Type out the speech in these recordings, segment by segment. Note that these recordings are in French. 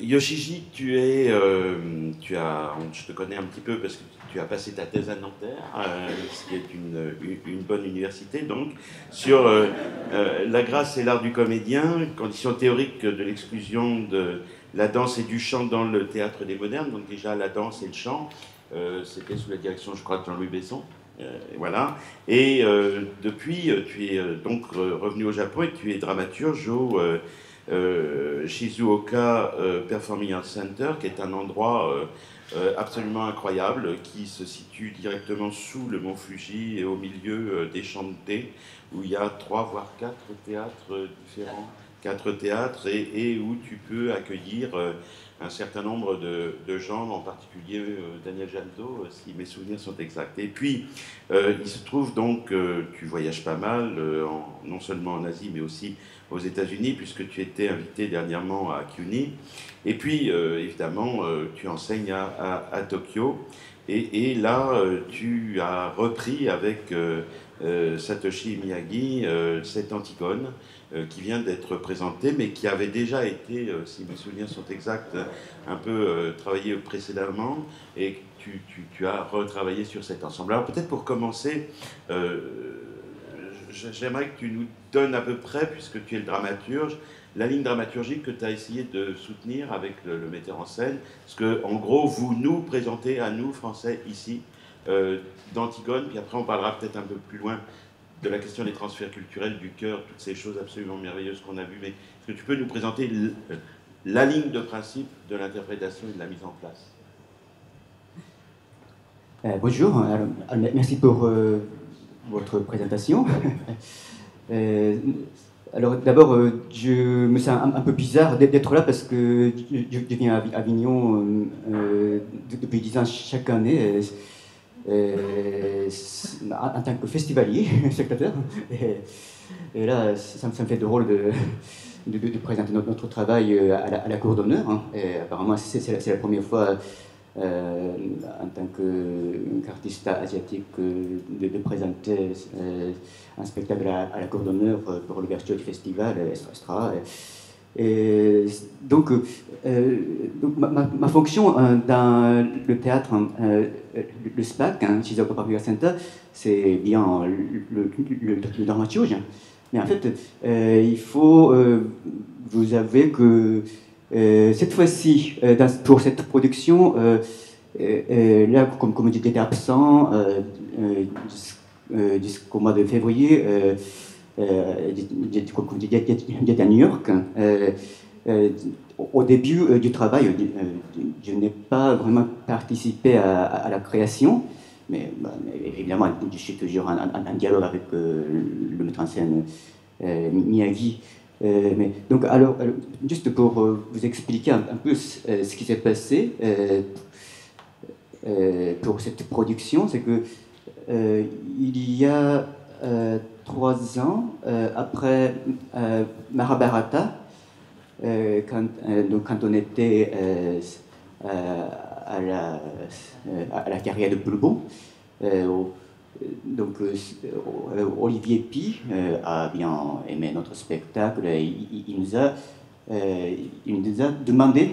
Yoshiji, je te connais un petit peu parce que tu as passé ta thèse à Nanterre, ce qui est une bonne université, donc, sur la grâce et l'art du comédien, conditions théoriques de l'exclusion de la danse et du chant dans le théâtre des modernes. Donc déjà la danse et le chant, c'était sous la direction, je crois, de Jean-Louis Besson. Voilà. Et depuis, tu es donc revenu au Japon et tu es dramaturge au Shizuoka Performing Arts Center, qui est un endroit absolument incroyable, qui se situe directement sous le mont Fuji et au milieu des champs de thé, où il y a 3 voire 4 théâtres différents, 4 théâtres, et où tu peux accueillir un certain nombre de gens, en particulier Daniel Janto, si mes souvenirs sont exacts. Et puis, il se trouve donc que tu voyages pas mal, non seulement en Asie, mais aussi aux États-Unis, puisque tu étais invité dernièrement à CUNY. Et puis, évidemment, tu enseignes à Tokyo. Et là, tu as repris avec Satoshi Miyagi cette Antigone qui vient d'être présentée, mais qui avait déjà été, si mes souvenirs sont exacts, un peu travaillée précédemment. Et tu as retravaillé sur cet ensemble. Alors peut-être pour commencer, j'aimerais que tu nous donnes à peu près, puisque tu es le dramaturge, la ligne dramaturgique que tu as essayé de soutenir avec le metteur en scène. Parce que, en gros, vous nous présentez à nous, Français, ici, d'Antigone, puis après on parlera peut-être un peu plus loin de la question des transferts culturels, du cœur, toutes ces choses absolument merveilleuses qu'on a vues. Mais est-ce que tu peux nous présenter la ligne de principe de l'interprétation et de la mise en place? Bonjour, merci pour votre présentation. Euh, alors d'abord, je me sens un peu bizarre d'être là parce que je viens à Avignon depuis 10 ans chaque année en tant que festivalier, spectateur. Et là, ça me fait drôle de présenter notre travail à la cour d'honneur. Hein. Et apparemment, c'est la première fois en tant qu'artiste asiatique de présenter un spectacle à la cour d'honneur pour l'ouverture du festival Estra. Et donc, ma fonction dans le théâtre, le SPAC, Shizuoka Public Center, c'est bien le dramaturge. Mais en fait, il faut vous avouer que cette fois-ci, pour cette production, là, comme j'étais absent jusqu'au mois de février, j'étais à New York. Au début du travail, je n'ai pas vraiment participé à la création, mais évidemment, je suis toujours en dialogue avec le metteur en scène Miyagi. Donc, alors, juste pour vous expliquer un peu ce qui s'est passé pour cette production, c'est que il y a 3 ans, après Mahabharata, quand on était à la carrière de Bourbon, donc Olivier Pi a bien aimé notre spectacle. Il nous a demandé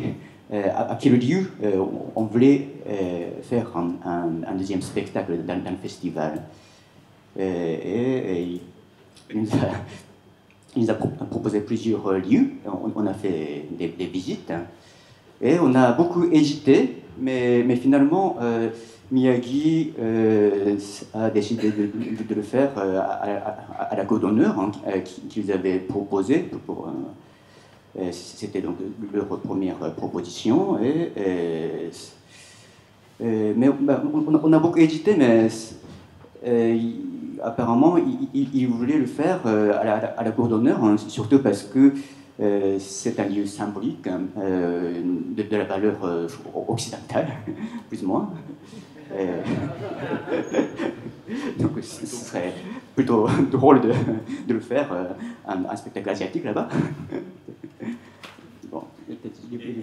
à quel lieu on voulait faire un deuxième spectacle dans le festival. Et il nous a proposé plusieurs lieux. On a fait des visites. Hein, et on a beaucoup hésité, mais finalement, Miyagi a décidé de le faire à la cour d'honneur hein, qu'ils avaient proposé. C'était donc leur première proposition. Mais on a beaucoup hésité, mais apparemment, il voulait le faire à la cour d'honneur, hein, surtout parce que c'est un lieu symbolique hein, de la valeur occidentale, plus ou moins. Donc ce serait plutôt drôle de le faire un spectacle asiatique là-bas. Bon,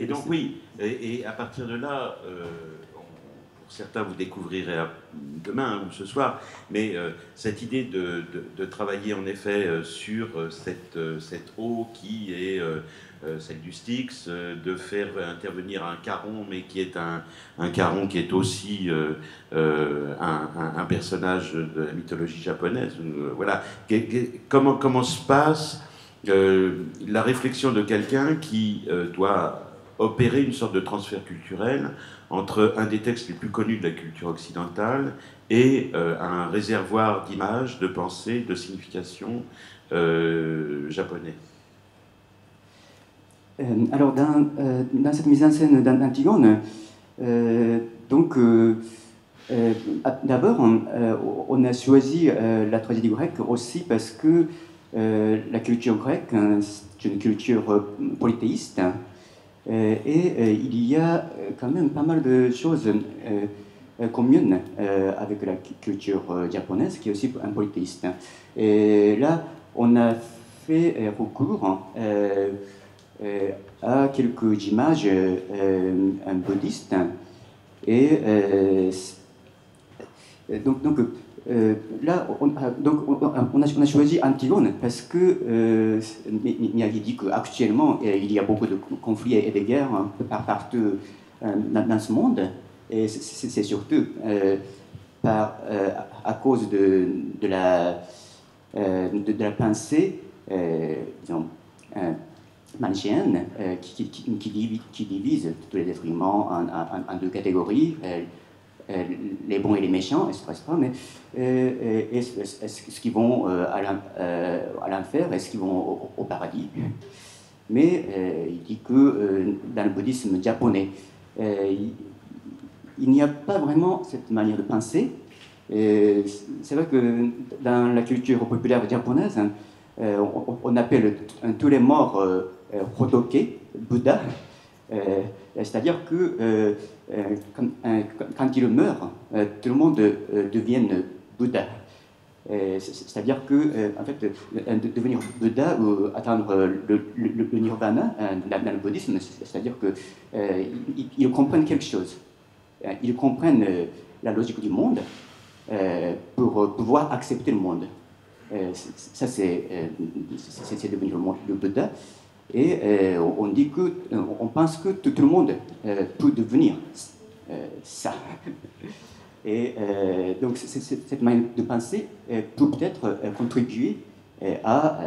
et donc oui, et à partir de là, pour certains vous découvrirez demain ou ce soir, mais cette idée de travailler en effet sur cette eau qui est celle du Styx, de faire intervenir un Charon, mais qui est un Charon qui est aussi un personnage de la mythologie japonaise. Voilà. Comment se passe la réflexion de quelqu'un qui doit opérer une sorte de transfert culturel entre un des textes les plus connus de la culture occidentale et un réservoir d'images, de pensées, de significations japonais. Alors, dans cette mise en scène d'Antigone, d'abord, on a choisi la tragédie grecque aussi parce que la culture grecque, c'est une culture polythéiste, et il y a quand même pas mal de choses communes avec la culture japonaise, qui est aussi un polythéiste. Et là, on a fait recours à quelques images bouddhistes. Et là, on a choisi Antigone parce que Miyagi dit qu'actuellement, il y a beaucoup de conflits et de guerres partout dans ce monde. Et c'est surtout à cause de la pensée, disons, manichéenne, qui divise tous les êtres humains en deux catégories. Les bons et les méchants, etc. Mais est-ce qu'ils vont à l'enfer, est-ce qu'ils vont au paradis? Mais il dit que dans le bouddhisme japonais, il n'y a pas vraiment cette manière de penser. C'est vrai que dans la culture populaire japonaise, on appelle tous les morts Hotoke, Bouddha. C'est-à-dire que quand il meurt, tout le monde devient Bouddha. C'est-à-dire que, en fait, devenir Bouddha ou atteindre le nirvana dans le bouddhisme, c'est-à-dire qu'ils comprennent quelque chose. Ils comprennent la logique du monde pour pouvoir accepter le monde. Ça, c'est devenir le Bouddha. Et on pense que tout le monde peut devenir ça. Et donc cette manière de penser peut peut-être contribuer à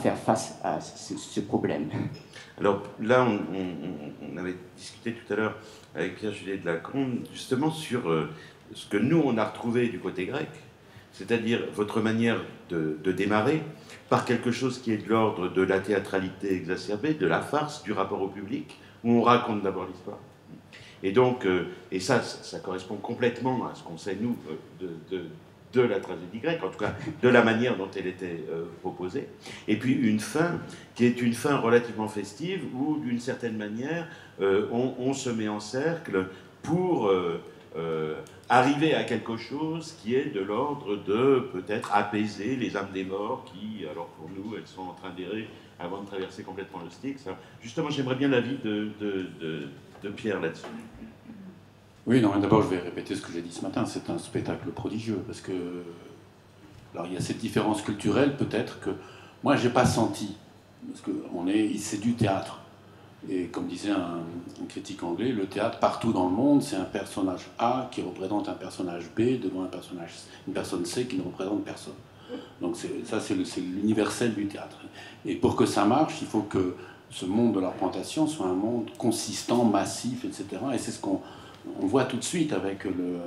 faire face à ce problème. Alors là, on avait discuté tout à l'heure avec Pierre-Juliet de Lacombe justement sur ce que nous, on a retrouvé du côté grec, c'est-à-dire votre manière de démarrer par quelque chose qui est de l'ordre de la théâtralité exacerbée, de la farce, du rapport au public, où on raconte d'abord l'histoire. Et donc, et ça correspond complètement à ce qu'on sait, nous, de la tragédie grecque, en tout cas de la manière dont elle était proposée. Et puis une fin qui est une fin relativement festive, où d'une certaine manière, on se met en cercle pour arriver à quelque chose qui est de l'ordre de peut-être apaiser les âmes des morts qui, alors pour nous, elles sont en train d'errer avant de traverser complètement le Styx. Justement, j'aimerais bien l'avis de Pierre là-dessus. Oui, non, d'abord je vais répéter ce que j'ai dit ce matin, c'est un spectacle prodigieux, parce que, alors il y a cette différence culturelle peut-être que moi j'ai pas senti, parce que c'est du théâtre. Et comme disait un critique anglais, le théâtre, partout dans le monde, c'est un personnage A qui représente un personnage B devant une personne C qui ne représente personne. Donc ça, c'est l'universel du théâtre. Et pour que ça marche, il faut que ce monde de la représentation soit un monde consistant, massif, etc. Et c'est ce qu'on voit tout de suite avec le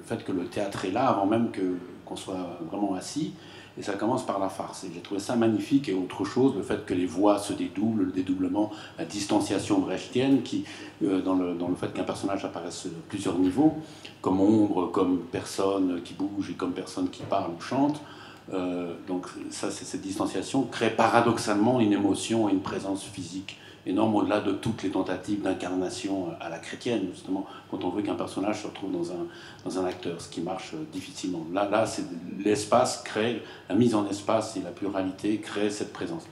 fait que le théâtre est là avant même qu'on soit vraiment assis. Et ça commence par la farce. Et j'ai trouvé ça magnifique. Et autre chose, le fait que les voix se dédoublent, le dédoublement, la distanciation brechtienne, qui, dans le fait qu'un personnage apparaisse à plusieurs niveaux, comme ombre, comme personne qui bouge et comme personne qui parle ou chante. Donc ça, cette distanciation crée paradoxalement une émotion et une présence physique énorme au-delà de toutes les tentatives d'incarnation à la chrétienne, justement, quand on veut qu'un personnage se retrouve dans un acteur, ce qui marche difficilement. Là c'est l'espace crée, la mise en espace et la pluralité crée cette présence.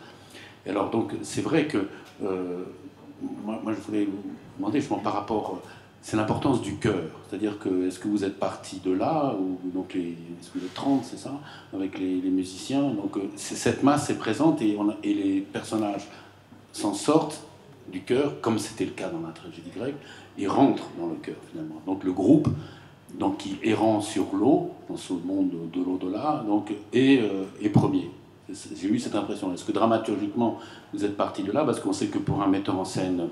Et alors, donc, c'est vrai que moi, je voulais demandé justement par rapport, c'est l'importance du chœur. C'est-à-dire que, est-ce que vous êtes parti de là, ou donc est-ce que vous êtes 30, c'est ça, avec les musiciens. Donc cette masse est présente et les personnages s'en sortent du chœur, comme c'était le cas dans la tragédie grecque, et rentrent dans le chœur finalement. Donc le groupe, donc, qui errant sur l'eau, dans ce monde de l'au-delà, donc, est premier. J'ai eu cette impression. Est-ce que dramaturgiquement, vous êtes parti de là? Parce qu'on sait que pour un metteur en scène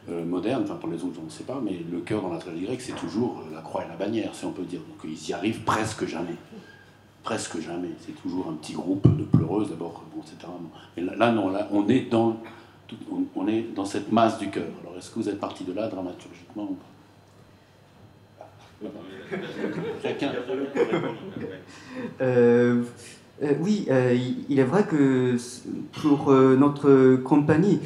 moderne, enfin pour les autres, je ne sais pas, mais le chœur dans la tragédie grecque, c'est toujours la croix et la bannière, si on peut dire. Donc ils y arrivent presque jamais. Presque jamais. C'est toujours un petit groupe de pleureuses, d'abord, bon, etc. Mais là, non, là, on est dans cette masse du chœur. Alors, est-ce que vous êtes parti de là, dramaturgiquement ou pas? Chacun. Oui, il est vrai que pour notre compagnie,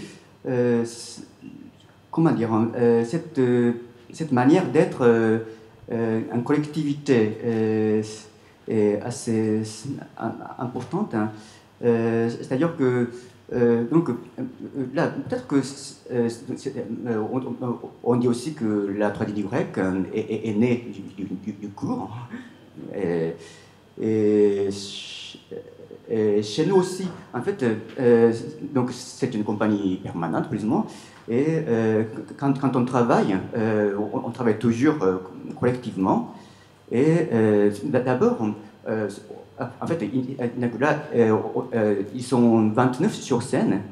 comment dire, cette manière d'être en collectivité est assez importante. Hein. C'est-à-dire que donc là, peut-être que on dit aussi que la tragédie grecque est née du cours. Et chez nous aussi, en fait, donc c'est une compagnie permanente, plus ou moins. Et quand on travaille toujours collectivement. Et d'abord, en fait, là, ils sont 29 sur scène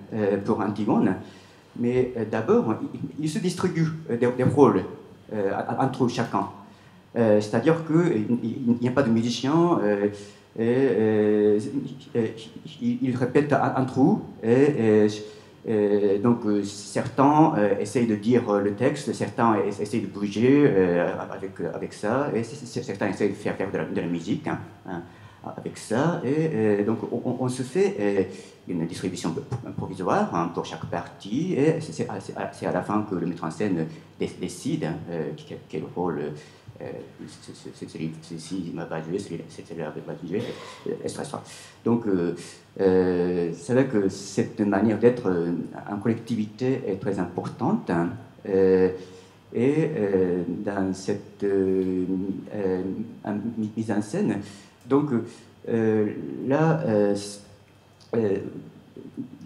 pour Antigone, mais d'abord, ils se distribuent des rôles entre chacun. C'est-à-dire qu'il n'y a pas de musicien, ils répètent entre eux, et donc certains essayent de dire le texte, certains essayent de bouger avec ça, et certains essayent de faire de la musique avec ça, et donc on se fait une distribution provisoire pour chaque partie, et c'est à la fin que le metteur en scène décide quel rôle celui-ci m'a pas joué, celui-là n'avait pas joué, etc. Donc, c'est vrai que cette manière d'être en collectivité est très importante. Hein, et dans cette mise en scène, donc là,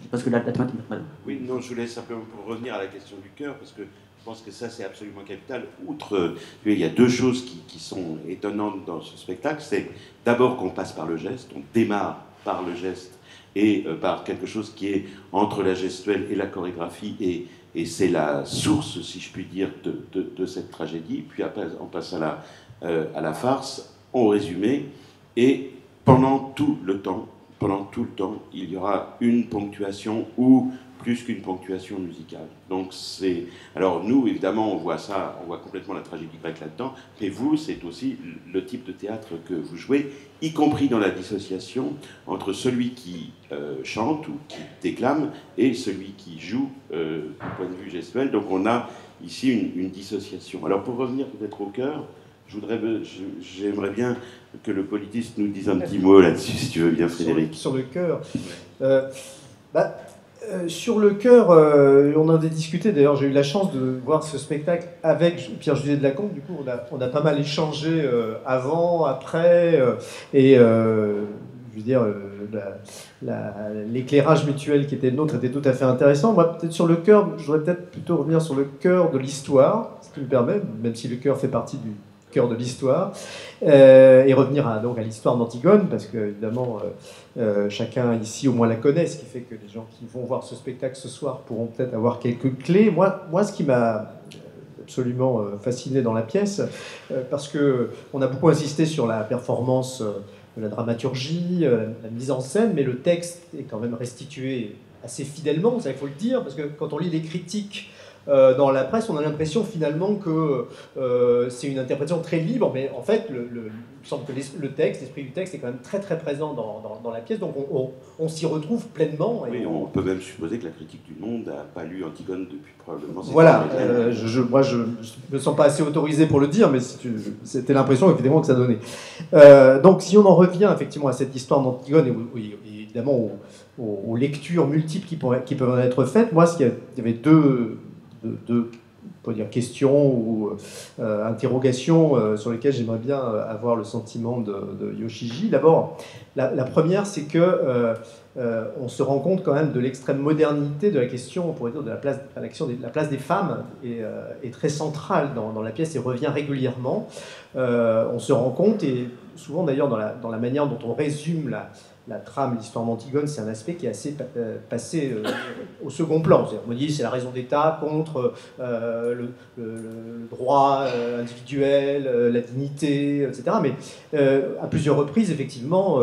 parce que la thématique... Oui, non, je voulais simplement pour revenir à la question du chœur, parce que je pense que ça, c'est absolument capital. Outre, il y a deux choses qui sont étonnantes dans ce spectacle. C'est d'abord qu'on passe par le geste, on démarre par le geste et par quelque chose qui est entre la gestuelle et la chorégraphie, et c'est la source, si je puis dire, de cette tragédie. Puis après, on passe à la farce, au résumé, et pendant tout le temps, il y aura une ponctuation ou plus qu'une ponctuation musicale. Donc alors nous, évidemment, on voit ça, on voit complètement la tragédie grecque là-dedans, mais vous, c'est aussi le type de théâtre que vous jouez, y compris dans la dissociation entre celui qui chante ou qui déclame et celui qui joue du point de vue gestuel. Donc on a ici une dissociation. Alors pour revenir peut-être au chœur, j'aimerais bien que le politiste nous dise un petit mot là-dessus, si tu veux bien, Frédéric. Sur le chœur. Sur le chœur, on en avait discuté, d'ailleurs j'ai eu la chance de voir ce spectacle avec Pierre-Juliet de Lacombe, du coup on a pas mal échangé avant, après, et je veux dire, l'éclairage mutuel qui était le nôtre était tout à fait intéressant. Moi peut-être sur le chœur, je voudrais peut-être plutôt revenir sur le chœur de l'histoire, si tu me permets, même si le chœur fait partie du cœur de l'histoire, et revenir à l'histoire d'Antigone, parce que évidemment chacun ici au moins la connaît, ce qui fait que les gens qui vont voir ce spectacle ce soir pourront peut-être avoir quelques clés. Moi ce qui m'a absolument fasciné dans la pièce, parce qu'on a beaucoup insisté sur la performance de la dramaturgie, la mise en scène, mais le texte est quand même restitué assez fidèlement, ça il faut le dire, parce que quand on lit les critiques dans la presse, on a l'impression finalement que c'est une interprétation très libre, mais en fait, il me semble que le texte, l'esprit du texte est quand même très très présent dans la pièce, donc on s'y retrouve pleinement. Et oui, on peut même supposer que la critique du Monde n'a pas lu Antigone depuis probablement... Voilà, moi je ne me sens pas assez autorisé pour le dire, mais c'était l'impression évidemment que ça donnait. Donc si on en revient effectivement à cette histoire d'Antigone, et évidemment aux lectures multiples qui peuvent en être faites, moi il y avait deux peut dire questions ou interrogations sur lesquelles j'aimerais bien avoir le sentiment de Yoshiji. D'abord, la première, c'est que on se rend compte quand même de l'extrême modernité de la question, on pourrait dire, de la place, la place des femmes est très centrale dans la pièce et revient régulièrement. On se rend compte, et souvent d'ailleurs dans la manière dont on résume la trame, l'histoire d'Antigone, c'est un aspect qui est assez passé au second plan. On me dit c'est la raison d'État contre le droit individuel, la dignité, etc. Mais à plusieurs reprises, effectivement,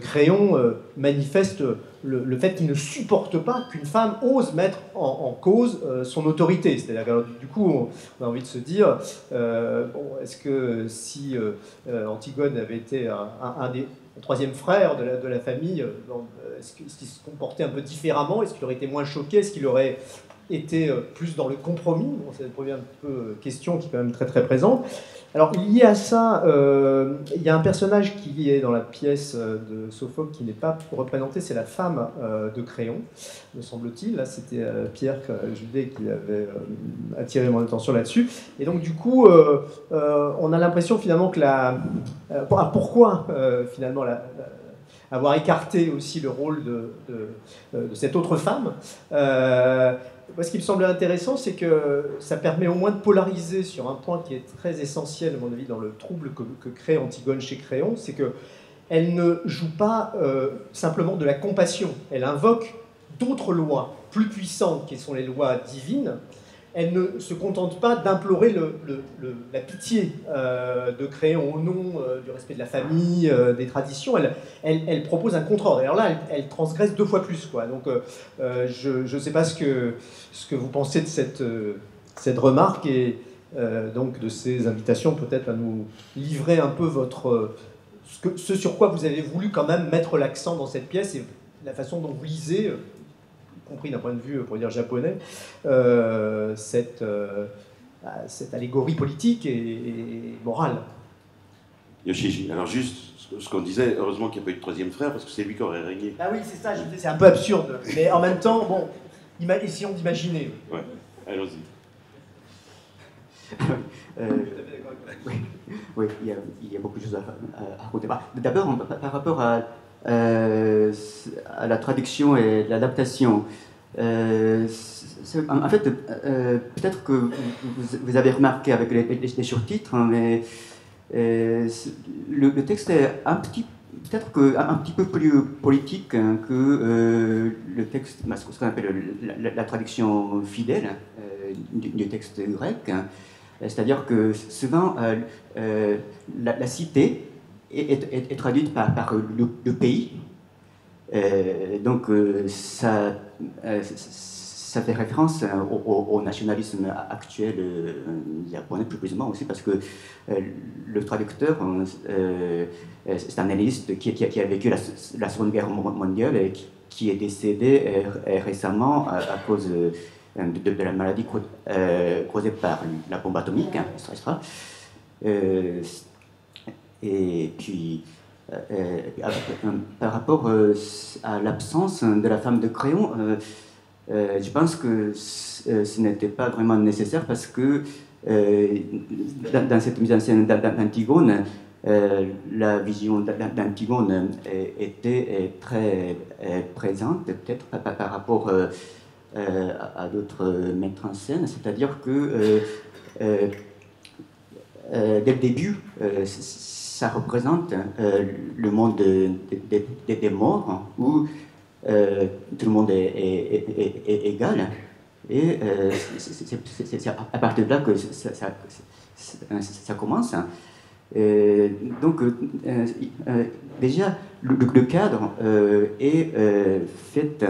Créon manifeste le fait qu'il ne supporte pas qu'une femme ose mettre en cause son autorité. C'est-à-dire que du coup, on a envie de se dire, bon, est-ce que si Antigone avait été un des troisième frère de la famille, est-ce qu'il se comportait un peu différemment? Est-ce qu'il aurait été moins choqué? Est-ce qu'il aurait été plus dans le compromis? Bon, c'est la première question qui est quand même très très présente. Alors, lié à ça, il y a un personnage qui est dans la pièce de Sophocle qui n'est pas représenté, c'est la femme de Créon, me semble-t-il. Là, c'était Pierre Judet qui avait attiré mon attention là-dessus. Et donc, du coup, on a l'impression finalement que pourquoi finalement avoir écarté aussi le rôle de cette autre femme. Moi, ce qui me semble intéressant, c'est que ça permet au moins de polariser sur un point qui est très essentiel, à mon avis, dans le trouble que crée Antigone chez Créon, c'est qu'elle ne joue pas simplement de la compassion, elle invoque d'autres lois plus puissantes, qui sont les lois divines. Elle ne se contente pas d'implorer la pitié de Créon au nom du respect de la famille, des traditions. Elle propose un contre-ordre. Alors là, elle transgresse 2 fois plus, quoi. Donc, je ne sais pas ce que vous pensez de cette remarque et donc de ces invitations, peut-être à nous livrer un peu ce sur quoi vous avez voulu quand même mettre l'accent dans cette pièce et la façon dont vous lisez, y compris d'un point de vue, pour dire japonais, cette allégorie politique et morale. Yoshiji, alors juste ce qu'on disait, heureusement qu'il n'y a pas eu de troisième frère, parce que c'est lui qui aurait régné. Ah oui, c'est ça, c'est un peu absurde, mais en même temps, bon, essayons d'imaginer. Ouais, allons-y. Oui, il y a beaucoup de choses à raconter. D'abord, par rapport à la traduction et l'adaptation, en fait, peut-être que vous avez remarqué avec les surtitres, hein, mais le texte est peut-être un petit peu plus politique, hein, que le texte, ce qu'on appelle la traduction fidèle du texte grec. Hein. C'est-à-dire que souvent, la cité est traduite par le pays. Donc, ça fait référence au nationalisme actuel japonais, plus précisément aussi, parce que le traducteur, c'est un analyste qui a vécu la Seconde Guerre mondiale et qui est décédé récemment à cause de la maladie causée par la bombe atomique, hein, et puis, par rapport à l'absence de la femme de Créon, je pense que ce n'était pas vraiment nécessaire parce que dans cette mise en scène d'Antigone, la vision d'Antigone était très présente, peut-être par rapport à d'autres maîtres en scène, c'est-à-dire que dès le début, ça représente le monde des morts, hein, où tout le monde est égal, et c'est à partir de là que ça commence. Hein. Donc, déjà, le cadre est fait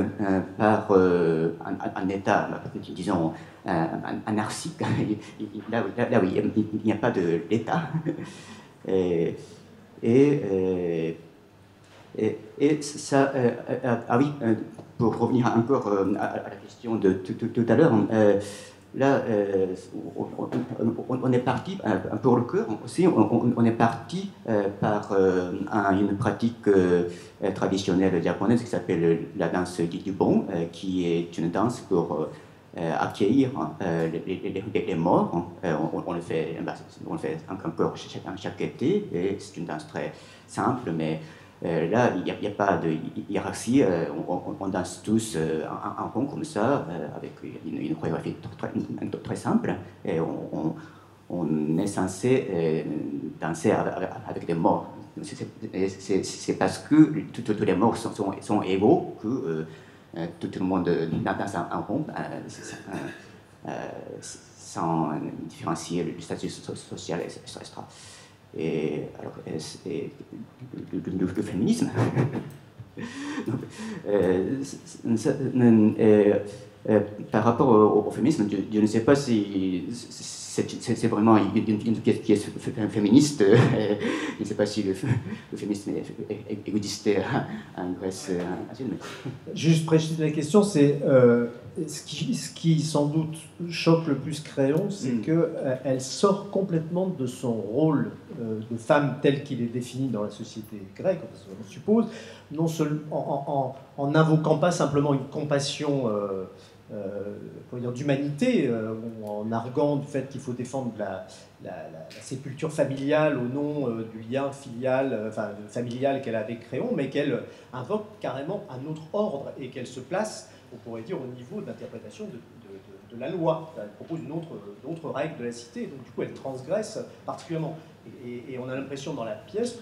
par un État, disons, anarchique. Là, oui, il n'y a pas d'État. Et ça, ah oui, pour revenir encore à la question de tout à l'heure, là, on est parti, pour le chœur aussi, on est parti par une pratique traditionnelle japonaise qui s'appelle la danse du bon, qui est une danse pour accueillir les morts. On le fait, encore chaque été, et c'est une danse très simple, mais là, il n'y a pas de hiérarchie. On danse tous en rond comme ça, avec une chorégraphie très simple, et on est censé danser avec des morts. C'est parce que tous les morts sont égaux que tout le monde danse en rond, sans différencier le statut social, etc. Et alors, le féminisme. Donc, par rapport au féminisme, je ne sais pas si c'est vraiment une pièce qui est féministe. Je ne sais pas si le féminisme existait en Grèce ancienne. Juste préciser la question, c'est ce qui sans doute choque le plus Créon, c'est qu'elle sort complètement de son rôle de femme tel qu'il est défini dans la société grecque, on suppose, non seulement en n'invoquant pas simplement une compassion d'humanité, en arguant du fait qu'il faut défendre la sépulture familiale au nom du lien familial qu'elle a avec Créon, mais qu'elle invoque carrément un autre ordre et qu'elle se place, on pourrait dire, au niveau d'interprétation de la loi. Elle propose d'autres règles de la cité, donc du coup elle transgresse particulièrement. Et on a l'impression dans la pièce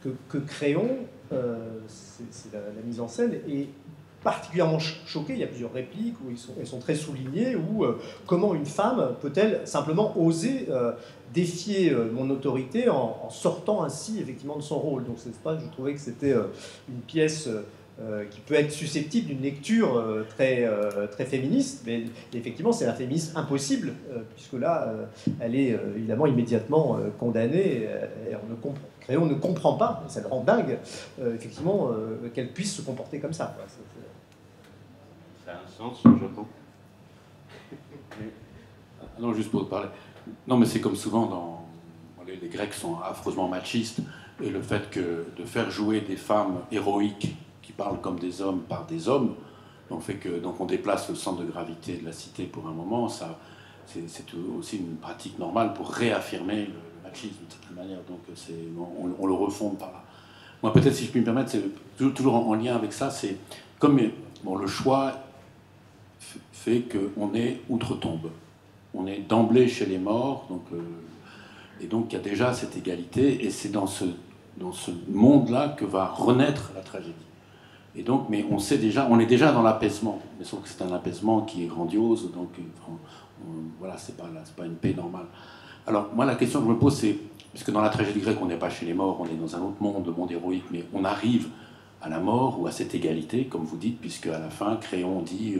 que Créon, c'est la mise en scène, est particulièrement choquée. Il y a plusieurs répliques où elles sont très soulignées, où comment une femme peut-elle simplement oser défier mon autorité en sortant ainsi effectivement de son rôle. Donc c'est pas, je trouvais que c'était une pièce qui peut être susceptible d'une lecture très féministe, mais effectivement c'est un féminisme impossible, puisque là elle est évidemment immédiatement condamnée, et Créon ne comprend pas, ça le rend dingue, effectivement, qu'elle puisse se comporter comme ça. Ça a un sens au Japon. Non, juste pour te parler. Non, mais c'est comme souvent les Grecs sont affreusement machistes, et le fait de faire jouer des femmes héroïques qui parlent comme des hommes par des hommes, donc on déplace le centre de gravité de la cité pour un moment, ça c'est aussi une pratique normale pour réaffirmer le machisme d'une certaine manière, donc on le refonde par là. Moi peut-être, si je puis me permettre, c'est toujours en lien avec ça, c'est comme le choix fait qu'on est outre-tombe, on est d'emblée chez les morts, et donc il y a déjà cette égalité, et c'est dans ce monde-là que va renaître la tragédie. Et donc, mais on est déjà dans l'apaisement, mais sauf que c'est un apaisement qui est grandiose, donc voilà, c'est pas une paix normale. Alors moi, la question que je me pose, c'est, puisque dans la tragédie grecque, on n'est pas chez les morts, on est dans un autre monde, le monde héroïque, mais on arrive à la mort ou à cette égalité, comme vous dites, puisque à la fin, Créon dit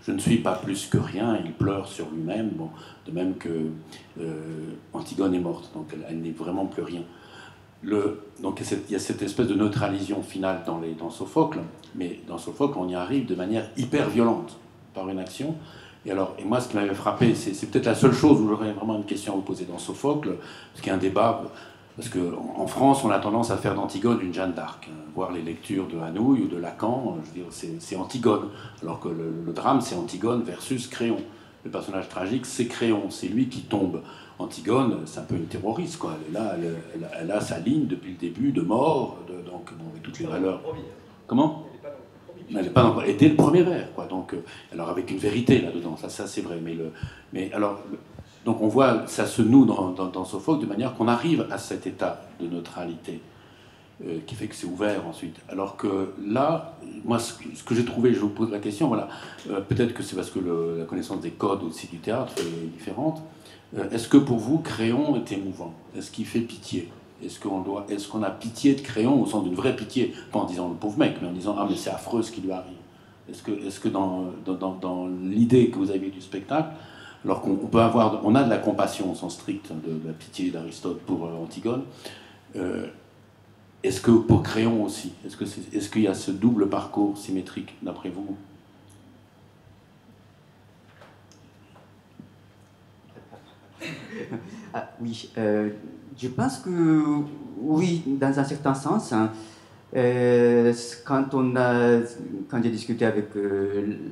je ne suis pas plus que rien, il pleure sur lui-même, bon, de même que Antigone est morte, donc elle n'est vraiment plus rien. Donc il y a cette espèce de neutralisation finale dans Sophocle, mais dans Sophocle, on y arrive de manière hyper violente, par une action. Et moi, ce qui m'avait frappé, c'est peut-être la seule chose où j'aurais vraiment une question à vous poser dans Sophocle, parce qu'il y a un débat. Parce qu'en France, on a tendance à faire d'Antigone une Jeanne d'Arc. Voir les lectures de Hanouille ou de Lacan, je veux dire, c'est Antigone. Alors que le drame, c'est Antigone versus Créon. Le personnage tragique, c'est Créon, c'est lui qui tombe. Antigone, c'est un peu une terroriste, quoi. Elle est là, elle a sa ligne depuis le début de mort, donc bon, avec toutes les valeurs. Comment ? Elle n'est pas dans, et dès le premier vers, quoi. Donc, alors avec une vérité là-dedans, ça c'est vrai. Donc on voit, ça se noue dans Sophocle de manière qu'on arrive à cet état de neutralité qui fait que c'est ouvert ensuite. Alors que là, moi, ce que j'ai trouvé, je vous pose la question, voilà, peut-être que c'est parce que la connaissance des codes aussi du théâtre est différente. Est-ce que pour vous, Créon est émouvant ? Est-ce qu'il fait pitié ? Est-ce qu'on a pitié de Créon au sens d'une vraie pitié ? Pas en disant le pauvre mec, mais en disant ah mais c'est affreux ce qui lui arrive. Est-ce que dans l'idée que vous avez du spectacle, alors on a de la compassion au sens strict de la pitié d'Aristote pour Antigone, est-ce que pour Créon aussi, est-ce qu'il y a ce double parcours symétrique d'après vous ? Ah, oui, je pense que oui, dans un certain sens, hein, Quand j'ai discuté avec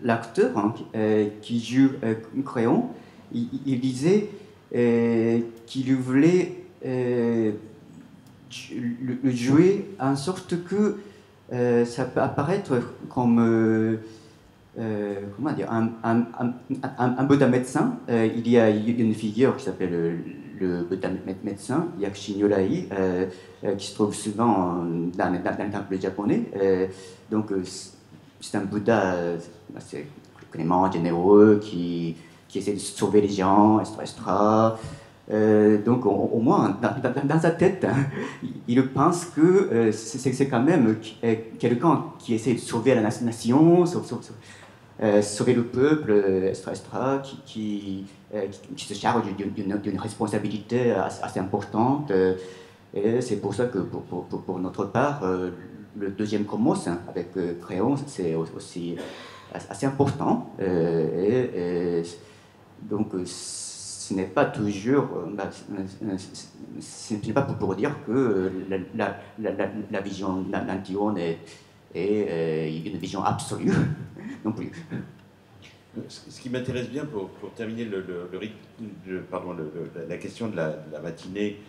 l'acteur qui joue Créon, il disait qu'il voulait le jouer en sorte que ça peut apparaître comme comment dire, un Bouddha médecin. Il y a une figure qui s'appelle le Bouddha médecin, Yakushin-Yōrai, qui se trouve souvent dans le temple japonais. Donc, c'est un Bouddha assez clément, généreux, qui essaie de sauver les gens, etc. Donc, au moins, dans sa tête, il pense que c'est quand même quelqu'un qui essaie de sauver la nation, sauver le peuple, etc., qui se charge d'une responsabilité assez importante. Et c'est pour ça que, pour notre part, le deuxième cosmos avec Créon, c'est aussi assez important. Donc, ce n'est pas toujours, ce n'est pas pour dire que la vision d'Antigone est une vision absolue non plus. Ce qui m'intéresse bien pour terminer la question de la matinée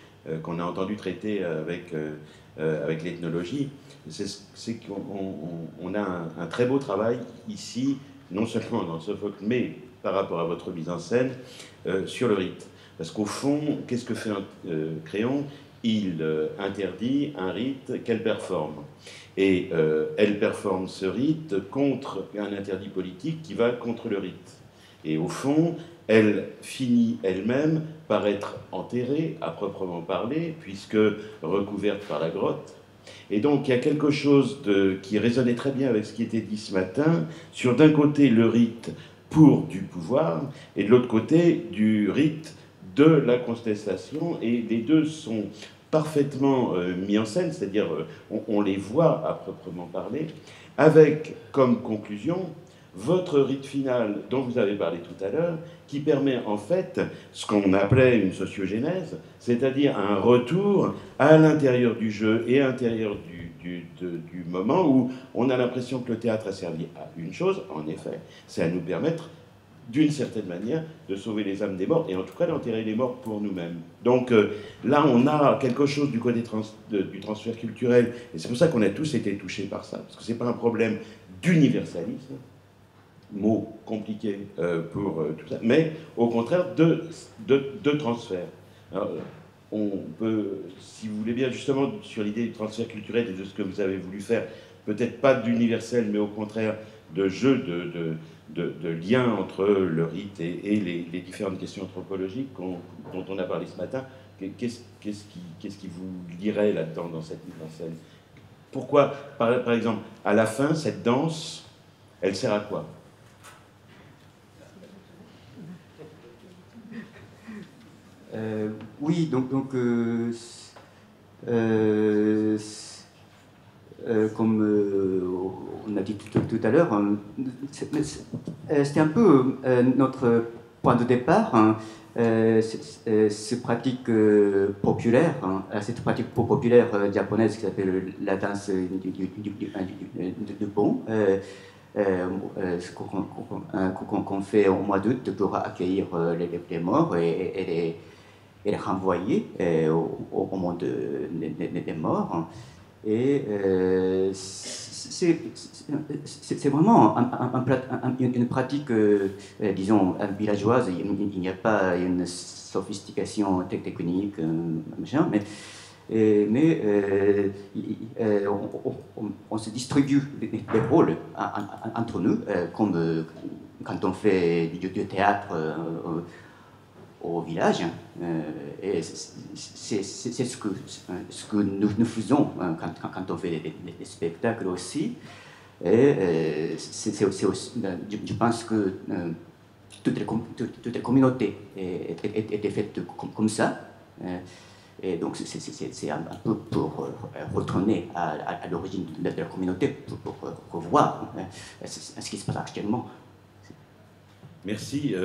qu'on a entendu traiter avec l'ethnologie, c'est qu'on a un très beau travail ici, non seulement dans Sophocle, mais par rapport à votre mise en scène, sur le rite. Parce qu'au fond, qu'est-ce que fait Créon? Il interdit un rite qu'elle performe. Et elle performe ce rite contre un interdit politique qui va contre le rite. Et au fond, elle finit elle-même par être enterrée, à proprement parler, puisque recouverte par la grotte. Et donc, il y a quelque chose qui résonnait très bien avec ce qui était dit ce matin, sur d'un côté le rite pour du pouvoir, et de l'autre côté du rite de la contestation, et les deux sont parfaitement mis en scène, c'est-à-dire on les voit à proprement parler, avec comme conclusion votre rite final dont vous avez parlé tout à l'heure, qui permet en fait ce qu'on appelait une sociogénèse, c'est-à-dire un retour à l'intérieur du jeu et à l'intérieur du moment où on a l'impression que le théâtre a servi à une chose, en effet, c'est à nous permettre d'une certaine manière, de sauver les âmes des morts, et en tout cas d'enterrer les morts pour nous-mêmes. Donc là, on a quelque chose du côté du transfert culturel, et c'est pour ça qu'on a tous été touchés par ça, parce que ce n'est pas un problème d'universalisme, mot compliqué pour tout ça, mais au contraire de transfert. Alors, on peut, si vous voulez bien, justement, sur l'idée du transfert culturel et de ce que vous avez voulu faire, peut-être pas d'universel, mais au contraire de jeu de lien entre le rite et les différentes questions anthropologiques dont on a parlé ce matin. Qu'est-ce qui vous lirait là-dedans, dans cette mise en scène? Pourquoi, par exemple, à la fin, cette danse, elle sert à quoi? Oui, donc comme on a dit tout à l'heure, c'était un peu notre point de départ, hein, cette pratique populaire, hein, cette pratique populaire japonaise qui s'appelle la danse du pont, qu'on fait au mois d'août pour accueillir les morts et les renvoyer au monde des morts. Et c'est vraiment une pratique, disons, villageoise. Il n'y a pas une sophistication technique, machin, mais on se distribue des rôles entre nous, comme quand on fait du théâtre au village, et c'est ce que nous faisons quand on fait des spectacles aussi. Et c'est aussi, je pense que toute la communauté était faite comme ça. Et donc c'est un peu pour retourner à l'origine de la communauté, pour revoir ce qui se passe actuellement. Merci.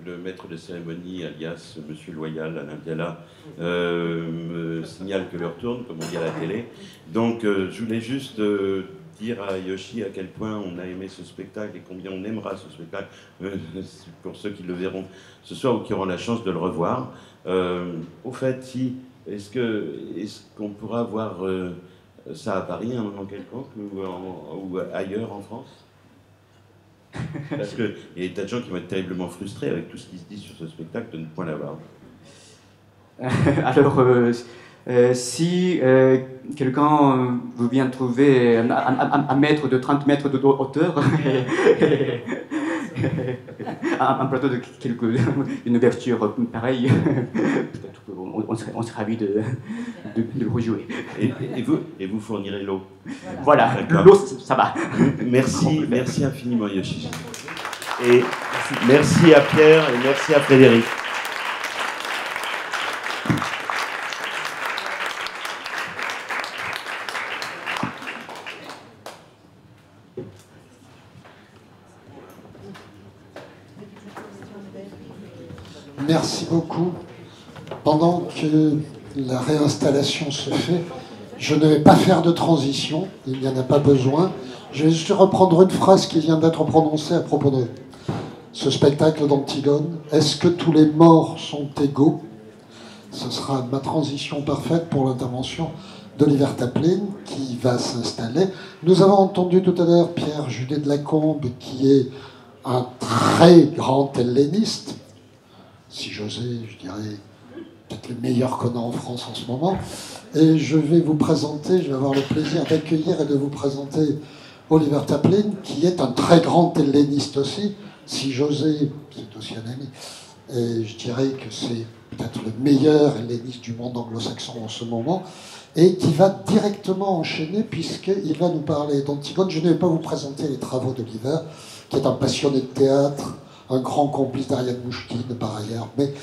Le maître de cérémonie, alias Monsieur Loyal, Alain Biala, me signale que l'heure tourne, comme on dit à la télé. Donc, je voulais juste dire à Yoshi à quel point on a aimé ce spectacle et combien on aimera ce spectacle, pour ceux qui le verront ce soir ou qui auront la chance de le revoir. Au fait, est-ce qu'on pourra voir ça à Paris à un moment quelconque ou ailleurs en France? Parce qu'il y a des tas de gens qui vont être terriblement frustrés avec tout ce qui se dit sur ce spectacle de ne point l'avoir. Alors, si quelqu'un veut bien trouver un mètre de 30 mètres de hauteur, un plateau de une ouverture pareille, peut-être qu'on serait ravis de le rejouer. Et vous fournirez l'eau. Voilà, l'eau, ça va. Merci infiniment, Yoshi. Et merci à Pierre et merci à Frédéric. Merci beaucoup. Pendant que la réinstallation se fait, je ne vais pas faire de transition, il n'y en a pas besoin. Je vais juste reprendre une phrase qui vient d'être prononcée à propos de ce spectacle d'Antigone. Est-ce que tous les morts sont égaux? Ce sera ma transition parfaite pour l'intervention d'Oliver Taplin qui va s'installer. Nous avons entendu tout à l'heure Pierre Judet de Lacombe qui est un très grand helléniste. Si j'osais, je dirais peut-être le meilleur qu'on a en France en ce moment. Et je vais vous présenter, je vais avoir le plaisir d'accueillir et de vous présenter Oliver Taplin, qui est un très grand helléniste aussi. Si j'osais, c'est aussi un ami. Et je dirais que c'est peut-être le meilleur helléniste du monde anglo-saxon en ce moment, et qui va directement enchaîner, puisqu'il va nous parler d'Antigone. Je ne vais pas vous présenter les travaux d'Oliver, qui est un passionné de théâtre, un grand complice d'Ariane Mouchkine par ailleurs, mais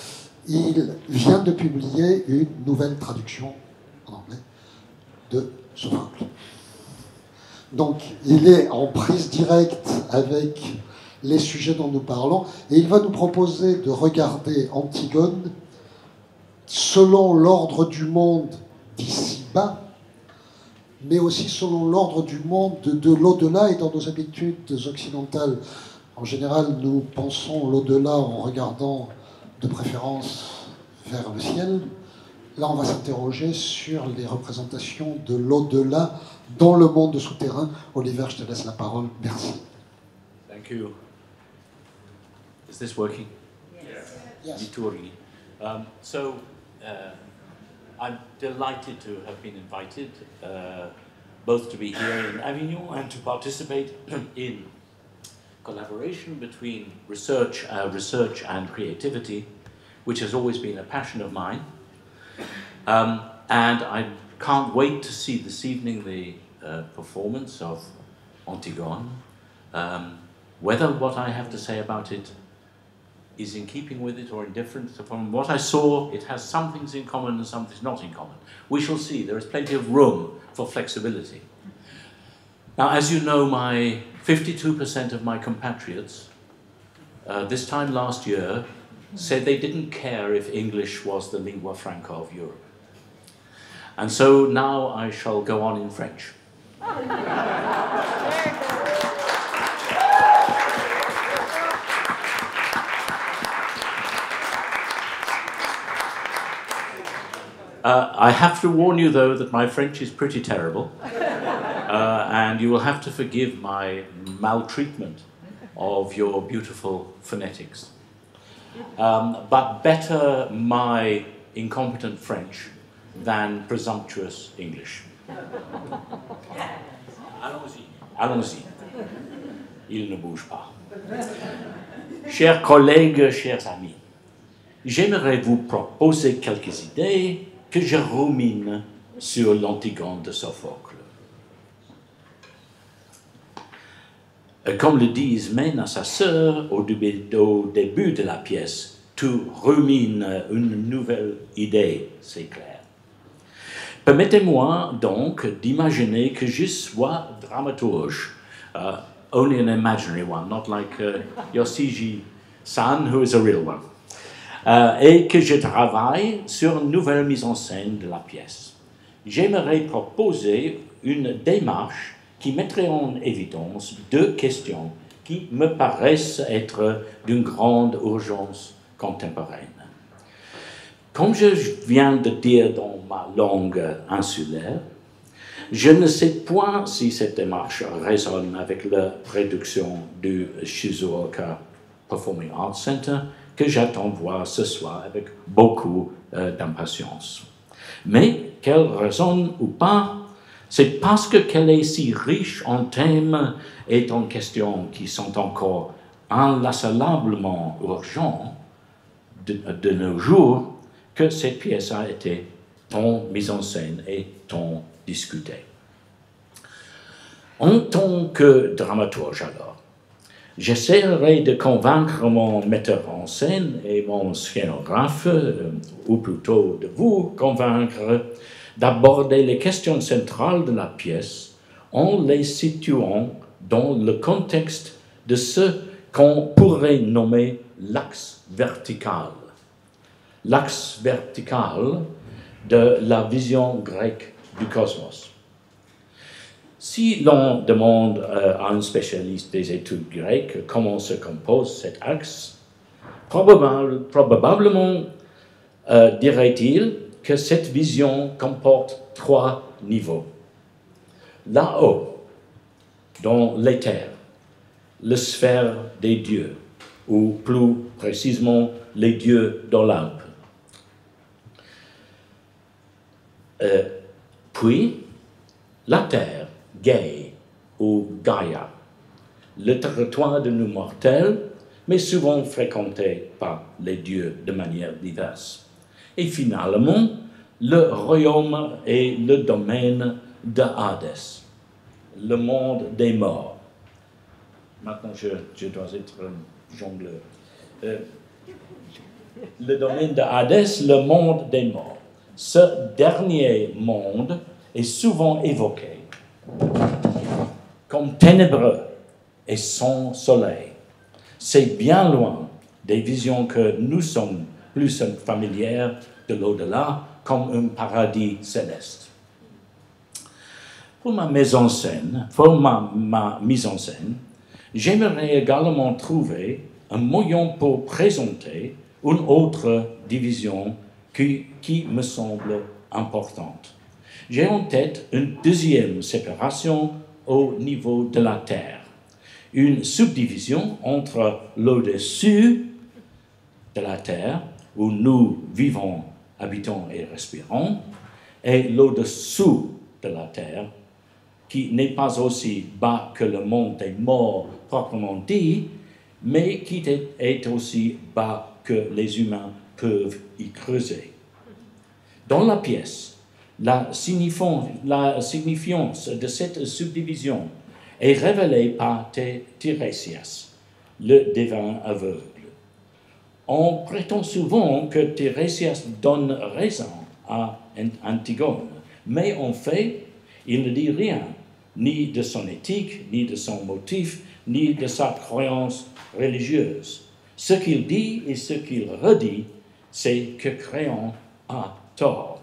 il vient de publier une nouvelle traduction en anglais de Sophocle. Donc il est en prise directe avec les sujets dont nous parlons, et il va nous proposer de regarder Antigone selon l'ordre du monde d'ici-bas, mais aussi selon l'ordre du monde de l'au-delà. Et dans nos habitudes occidentales, en général, nous pensons l'au-delà en regardant de préférence vers le ciel. Là, on va s'interroger sur les représentations de l'au-delà dans le monde souterrain. Oliver, je te laisse la parole. Merci. Thank you. Is this working? Yes. Liturgi. I'm delighted to have been invited both to be here in Avignon and to participate in collaboration between research and creativity, which has always been a passion of mine. And I can't wait to see this evening the performance of Antigone. Whether what I have to say about it is in keeping with it or indifferent, from what I saw, it has some things in common and some things not in common. We shall see. There is plenty of room for flexibility. Now, as you know, 52% of my compatriots, this time last year, said they didn't care if English was the lingua franca of Europe. And so now I shall go on in French. I have to warn you, though, that my French is pretty terrible, and you will have to forgive my maltreatment of your beautiful phonetics. But better my incompetent French than presumptuous English. Allons-y. Allons-y. Il ne bouge pas. Chers collègues, chers amis, j'aimerais vous proposer quelques idées que je rumine sur l'Antigone de Sophocle. Comme le dit Ismène à sa sœur au début de la pièce, tu rumines une nouvelle idée, c'est clair. Permettez-moi donc d'imaginer que je sois dramaturge, only an imaginary one, not like Yossiji San, who is a real one. Et que je travaille sur une nouvelle mise en scène de la pièce. J'aimerais proposer une démarche qui mettrait en évidence deux questions qui me paraissent être d'une grande urgence contemporaine. Comme je viens de dire dans ma langue insulaire, je ne sais point si cette démarche résonne avec la réduction du Shizuoka Performing Arts Center que j'attends voir ce soir avec beaucoup d'impatience. Mais qu'elle résonne ou pas, c'est parce qu'elle est si riche en thèmes et en questions qui sont encore inlassablement urgents de nos jours que cette pièce a été tant mise en scène et tant discutée. En tant que dramaturge alors, j'essaierai de convaincre mon metteur en scène et mon scénographe, ou plutôt de vous convaincre, d'aborder les questions centrales de la pièce en les situant dans le contexte de ce qu'on pourrait nommer l'axe vertical. L'axe vertical de la vision grecque du cosmos. Si l'on demande à un spécialiste des études grecques comment se compose cet axe, probablement dirait-il que cette vision comporte 3 niveaux. Là-haut, dans l'éther, la sphère des dieux, ou plus précisément les dieux d'Olympe. Puis, la terre, Gaïa ou Gaïa, le territoire de nous mortels, mais souvent fréquenté par les dieux de manière diverse. Et finalement, le royaume et le domaine de Hadès, le monde des morts. Maintenant, je dois être jongleur. Le domaine de Hadès, le monde des morts. Ce dernier monde est souvent évoqué comme ténébreux et sans soleil. C'est bien loin des visions que nous sommes plus familières de l'au-delà, comme un paradis céleste. Pour ma mise en scène, j'aimerais également trouver un moyen pour présenter une autre division qui me semble importante. J'ai en tête une deuxième séparation au niveau de la Terre, une subdivision entre l'au-dessus de la Terre, où nous vivons, habitons et respirons, et l'au-dessous de la Terre, qui n'est pas aussi bas que le monde des morts proprement dit, mais qui est aussi bas que les humains peuvent y creuser. Dans la pièce, la signifiance de cette subdivision est révélée par Tiresias, le devin aveugle. On prétend souvent que Tiresias donne raison à Antigone, mais en fait, il ne dit rien, ni de son éthique, ni de son motif, ni de sa croyance religieuse. Ce qu'il dit et ce qu'il redit, c'est que Créon a tort.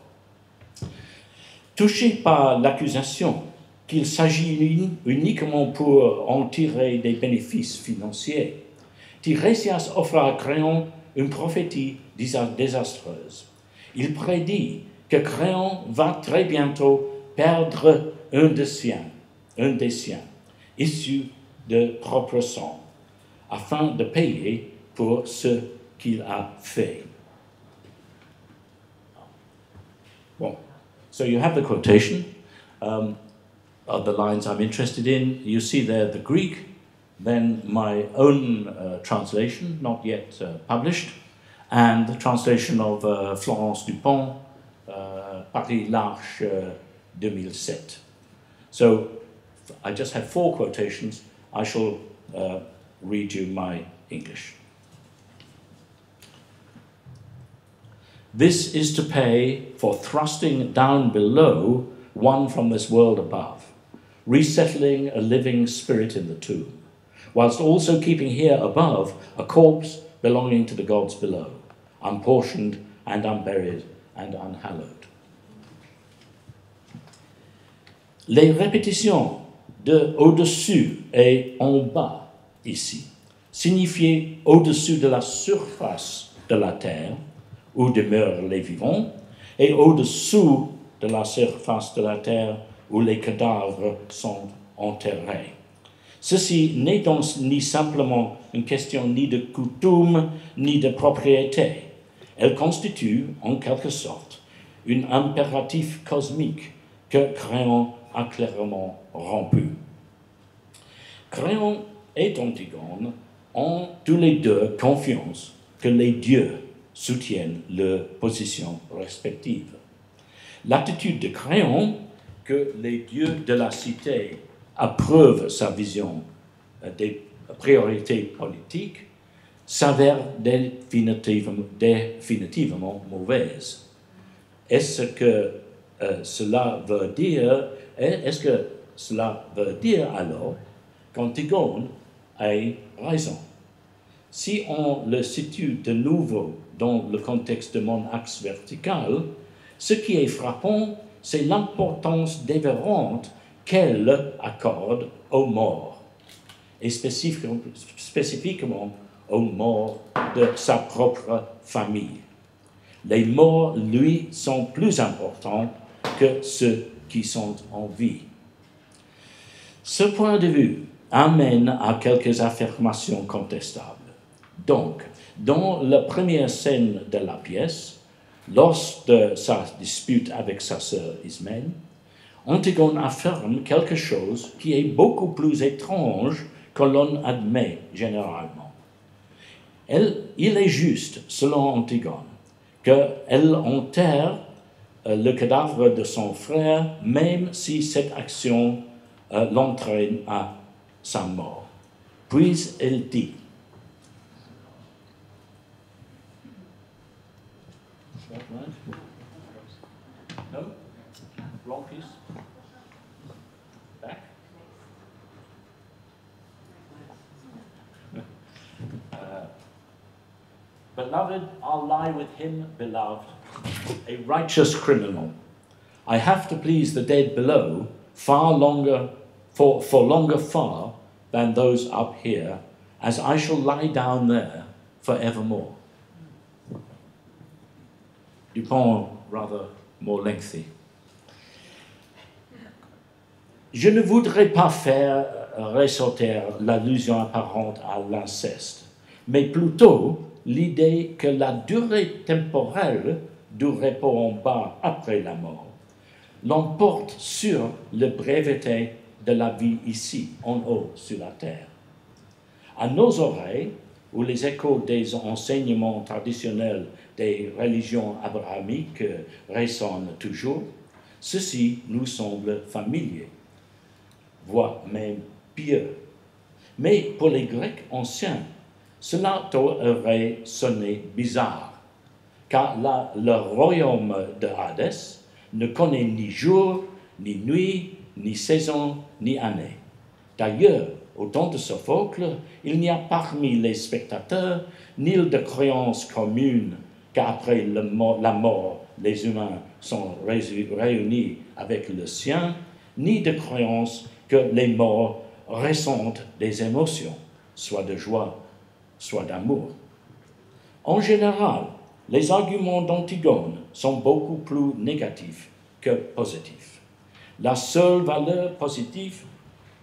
Touché par l'accusation qu'il s'agit uniquement pour en tirer des bénéfices financiers, Tiresias offre à Créon une prophétie désastreuse. Il prédit que Créon va très bientôt perdre un des siens, issu de propre sang, afin de payer pour ce qu'il a fait. Bon. So you have the quotation of the lines I'm interested in. You see there the Greek, then my own translation, not yet published, and the translation of Florence Dupont, Paris l'Arche 2007. So I just have 4 quotations. I shall read you my English. This is to pay for thrusting down below one from this world above, resettling a living spirit in the tomb, whilst also keeping here above a corpse belonging to the gods below, unportioned and unburied and unhallowed. Les répétitions de au-dessus et en bas ici signifiaient au-dessus de la surface de la terre où demeurent les vivants et au-dessous de la surface de la terre où les cadavres sont enterrés. Ceci n'est donc ni simplement une question ni de coutume ni de propriété. Elle constitue, en quelque sorte, un impératif cosmique que Créon a clairement rompu. Créon et Antigone ont tous les deux confiance que les dieux soutiennent leurs positions respectives. L'attitude de Créon, que les dieux de la cité approuvent sa vision des priorités politiques, s'avère définitivement mauvaise. Est-ce que cela veut dire alors qu'Antigone a raison? Si on le situe de nouveau dans le contexte de mon axe vertical, ce qui est frappant, c'est l'importance dévorante qu'elle accorde aux morts, et spécifiquement aux morts de sa propre famille. Les morts, lui, sont plus importants que ceux qui sont en vie. Ce point de vue amène à quelques affirmations contestables. Donc, dans la première scène de la pièce, lors de sa dispute avec sa sœur Ismène, Antigone affirme quelque chose qui est beaucoup plus étrange que l'on admet généralement. Il est juste, selon Antigone, qu'elle enterre le cadavre de son frère, même si cette action l'entraîne à sa mort. Puis elle dit, no? Wrong piece? Back? Beloved, I'll lie with him, beloved, a righteous criminal. I have to please the dead below for longer far than those up here, as I shall lie down there forevermore. Du point rather more lengthy. Je ne voudrais pas faire ressortir l'allusion apparente à l'inceste, mais plutôt l'idée que la durée temporelle du repos en bas après la mort l'emporte sur la breveté de la vie ici, en haut, sur la terre. À nos oreilles, où les échos des enseignements traditionnels des religions abrahamiques résonnent toujours, ceci nous semble familier, voire même pieux. Mais pour les Grecs anciens, cela aurait sonné bizarre, car le royaume de Hadès ne connaît ni jour, ni nuit, ni saison, ni année. D'ailleurs, au temps de Sophocle, il n'y a parmi les spectateurs ni de croyance commune qu'après la mort, les humains sont réunis avec le sien, ni de croyance que les morts ressentent des émotions, soit de joie, soit d'amour. En général, les arguments d'Antigone sont beaucoup plus négatifs que positifs. La seule valeur positive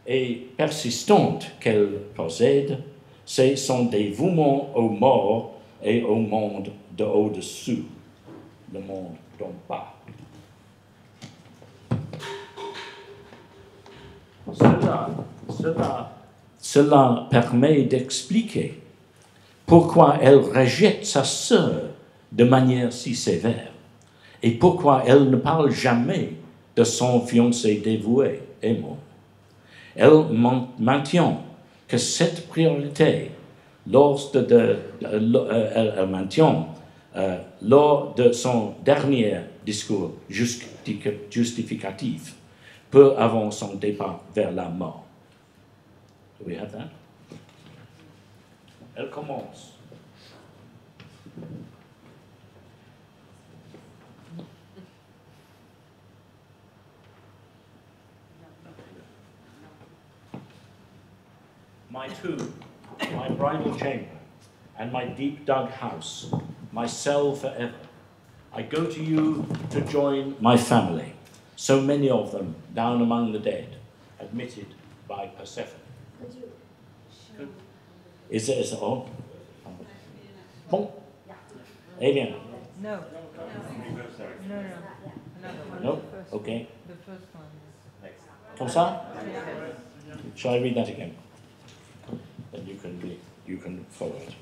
et persistante qu'elle possède, c'est son dévouement aux morts et au monde de au-dessous, le monde d'en bas. Cela permet d'expliquer pourquoi elle rejette sa sœur de manière si sévère et pourquoi elle ne parle jamais de son fiancé dévoué, Aimon. Elle maintient que cette priorité, lors de son dernier discours justificatif, peu avant son départ vers la mort. Do we have that? Elle commence. my tomb, my bridal chamber, and my deep dug house, my cell forever. I go to you to join my family, so many of them down among the dead, admitted by Persephone. Is it all? Bon. Eh bien. No. No? Okay. The first one. Comme ça? Shall I read that again? Then you can follow it.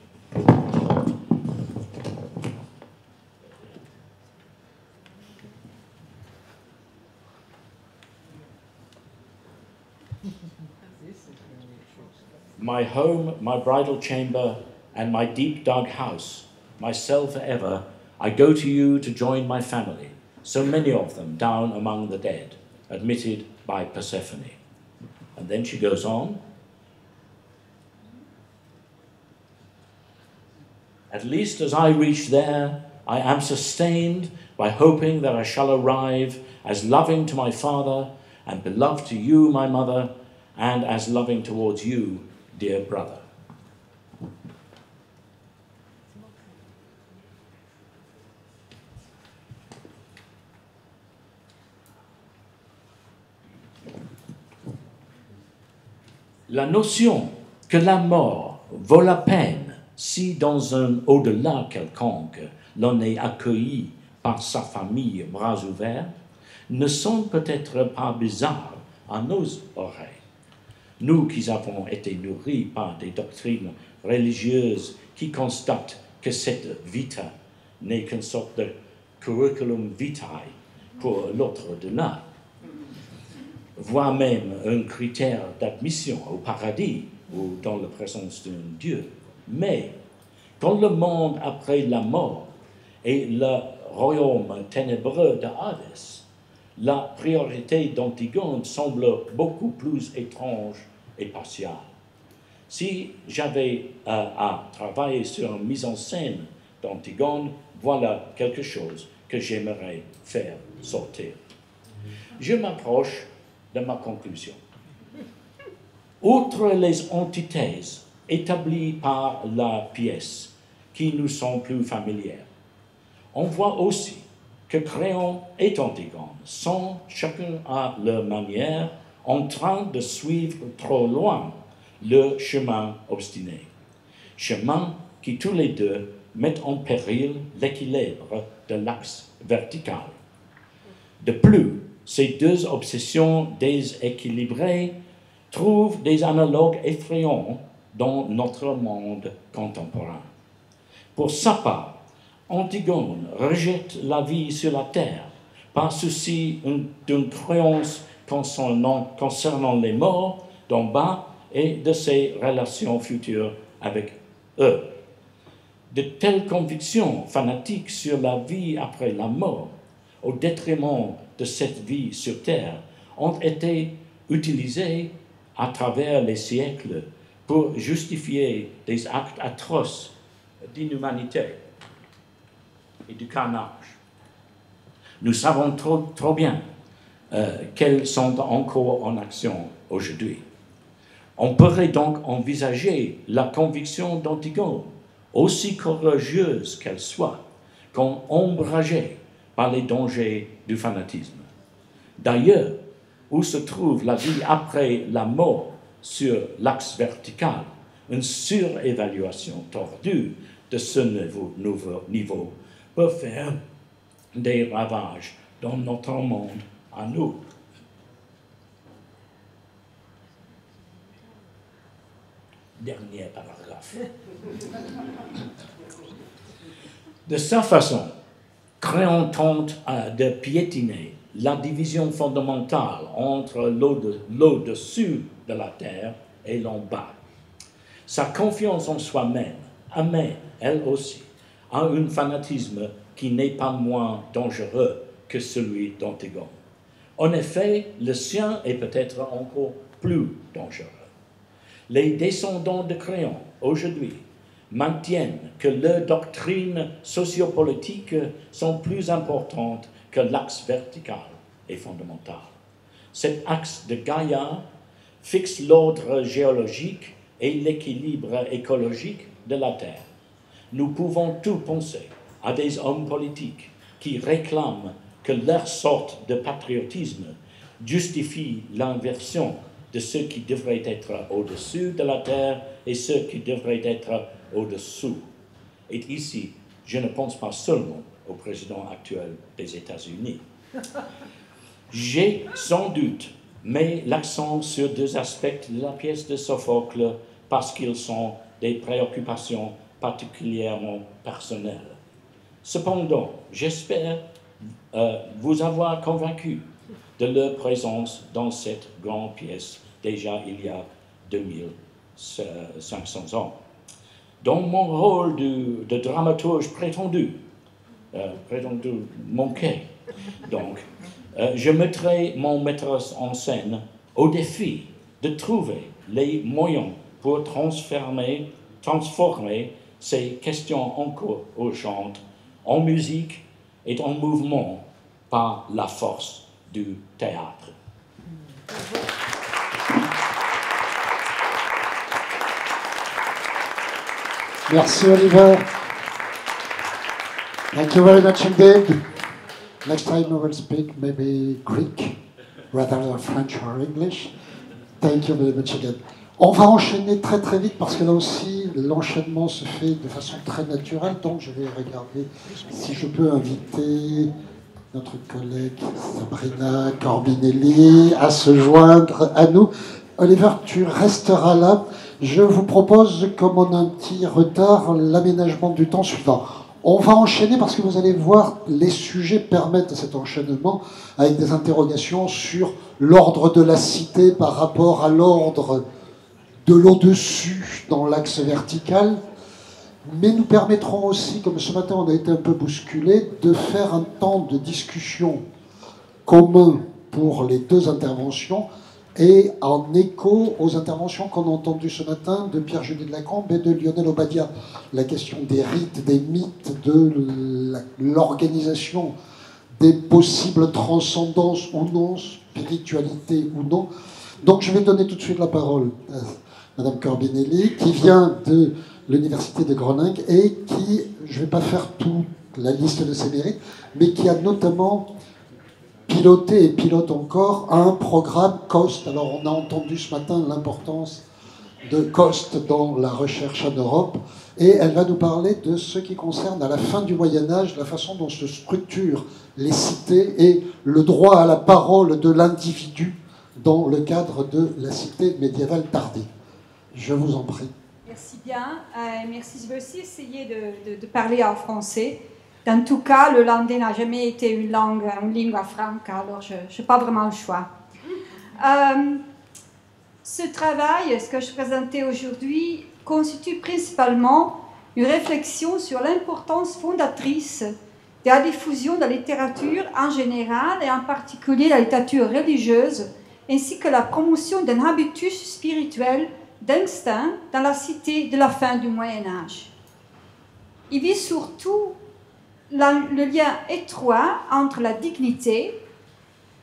My home, my bridal chamber, and my deep dug house, my cell forever, I go to you to join my family, so many of them down among the dead, admitted by Persephone. And then she goes on. At least as I reach there, I am sustained by hoping that I shall arrive as loving to my father and beloved to you, my mother, and as loving towards you, dear brother. La notion que la mort vaut la peine si dans un au-delà quelconque l'on est accueilli par sa famille bras ouverts ne sont peut-être pas bizarres à nos oreilles. Nous qui avons été nourris par des doctrines religieuses qui constatent que cette vita n'est qu'une sorte de curriculum vitae pour l'autre au-delà, voire même un critère d'admission au paradis ou dans la présence d'un Dieu. Mais quand le monde après la mort et le royaume ténébreux de Hadès, la priorité d'Antigone semble beaucoup plus étrange et partiale. Si j'avais à travailler sur une mise en scène d'Antigone, voilà quelque chose que j'aimerais faire sortir. Je m'approche de ma conclusion. Outre les antithèses établies par la pièce qui nous sont plus familières, on voit aussi que Créon et Antigone sont, chacun à leur manière, en train de suivre trop loin le chemin obstiné. Chemin qui tous les deux mettent en péril l'équilibre de l'axe vertical. De plus, ces deux obsessions déséquilibrées trouvent des analogues effrayants dans notre monde contemporain. Pour sa part, Antigone rejette la vie sur la terre par souci d'une croyance concernant les morts d'en bas et de ses relations futures avec eux. De telles convictions fanatiques sur la vie après la mort, au détriment de cette vie sur terre, ont été utilisées à travers les siècles pour justifier des actes atroces d'inhumanité et du carnage. Nous savons trop bien qu'elles sont encore en action aujourd'hui. On pourrait donc envisager la conviction d'Antigone, aussi courageuse qu'elle soit, comme ombragée par les dangers du fanatisme. D'ailleurs, où se trouve la vie après la mort sur l'axe vertical, une surévaluation tordue de ce niveau peut faire des ravages dans notre monde à nous. Dernier paragraphe. De sa façon, Créon tente de piétiner la division fondamentale entre l'au-dessus de la terre et l'en bas. Sa confiance en soi-même amène, elle aussi, à un fanatisme qui n'est pas moins dangereux que celui d'Antigone. En effet, le sien est peut-être encore plus dangereux. Les descendants de Créon, aujourd'hui, maintiennent que leurs doctrines sociopolitiques sont plus importantes que l'axe vertical et fondamental. Cet axe de Gaïa fixe l'ordre géologique et l'équilibre écologique de la Terre. Nous pouvons tous penser à des hommes politiques qui réclament que leur sorte de patriotisme justifie l'inversion de ceux qui devraient être au-dessus de la Terre et ceux qui devraient être au-dessous. Et ici, je ne pense pas seulement au président actuel des États-Unis. J'ai sans doute mis l'accent sur deux aspects de la pièce de Sophocle parce qu'ils sont des préoccupations particulièrement personnelles. Cependant, j'espère vous avoir convaincu de leur présence dans cette grande pièce, déjà il y a 2500 ans. Dans mon rôle de dramaturge prétendu manqué, donc, je mettrai mon metteur en scène au défi de trouver les moyens pour transformer ces questions encore urgentes en musique et en mouvement par la force du théâtre. Merci Oliver. Thank you very much indeed. Next time we will speak maybe Greek rather than French or English. Thank you very much again. On va enchaîner très très vite parce que là aussi l'enchaînement se fait de façon très naturelle, donc je vais regarder si je peux inviter notre collègue Sabrina Corbinelli à se joindre à nous. Oliver, tu resteras là. Je vous propose, comme on a un petit retard, l'aménagement du temps suivant. On va enchaîner parce que vous allez voir, les sujets permettent cet enchaînement avec des interrogations sur l'ordre de la cité par rapport à l'ordre de l'au-dessus dans l'axe vertical. Mais nous permettrons aussi, comme ce matin on a été un peu bousculé, de faire un temps de discussion commun pour les deux interventions et en écho aux interventions qu'on a entendues ce matin de Pierre-Julie de Lacombe et de Lionel Obadia. La question des rites, des mythes, de l'organisation des possibles transcendances ou non, spiritualité ou non. Donc je vais donner tout de suite la parole à Madame Corbinelli, qui vient de l'Université de Groningue et qui, je ne vais pas faire toute la liste de ses mérites, mais qui a notamment piloté et pilote encore un programme COST. Alors on a entendu ce matin l'importance de COST dans la recherche en Europe et elle va nous parler de ce qui concerne à la fin du Moyen-Âge, la façon dont se structurent les cités et le droit à la parole de l'individu dans le cadre de la cité médiévale tardive. Je vous en prie. Merci bien. Merci. Je vais aussi essayer de parler en français. Dans tout cas, le landais n'a jamais été une lingua franca, alors je n'ai pas vraiment le choix. Ce travail, ce que je présentais aujourd'hui, constitue principalement une réflexion sur l'importance fondatrice de la diffusion de la littérature en général et en particulier la littérature religieuse, ainsi que la promotion d'un habitus spirituel d'instinct dans la cité de la fin du Moyen-Âge. Il vise surtout le lien étroit entre la dignité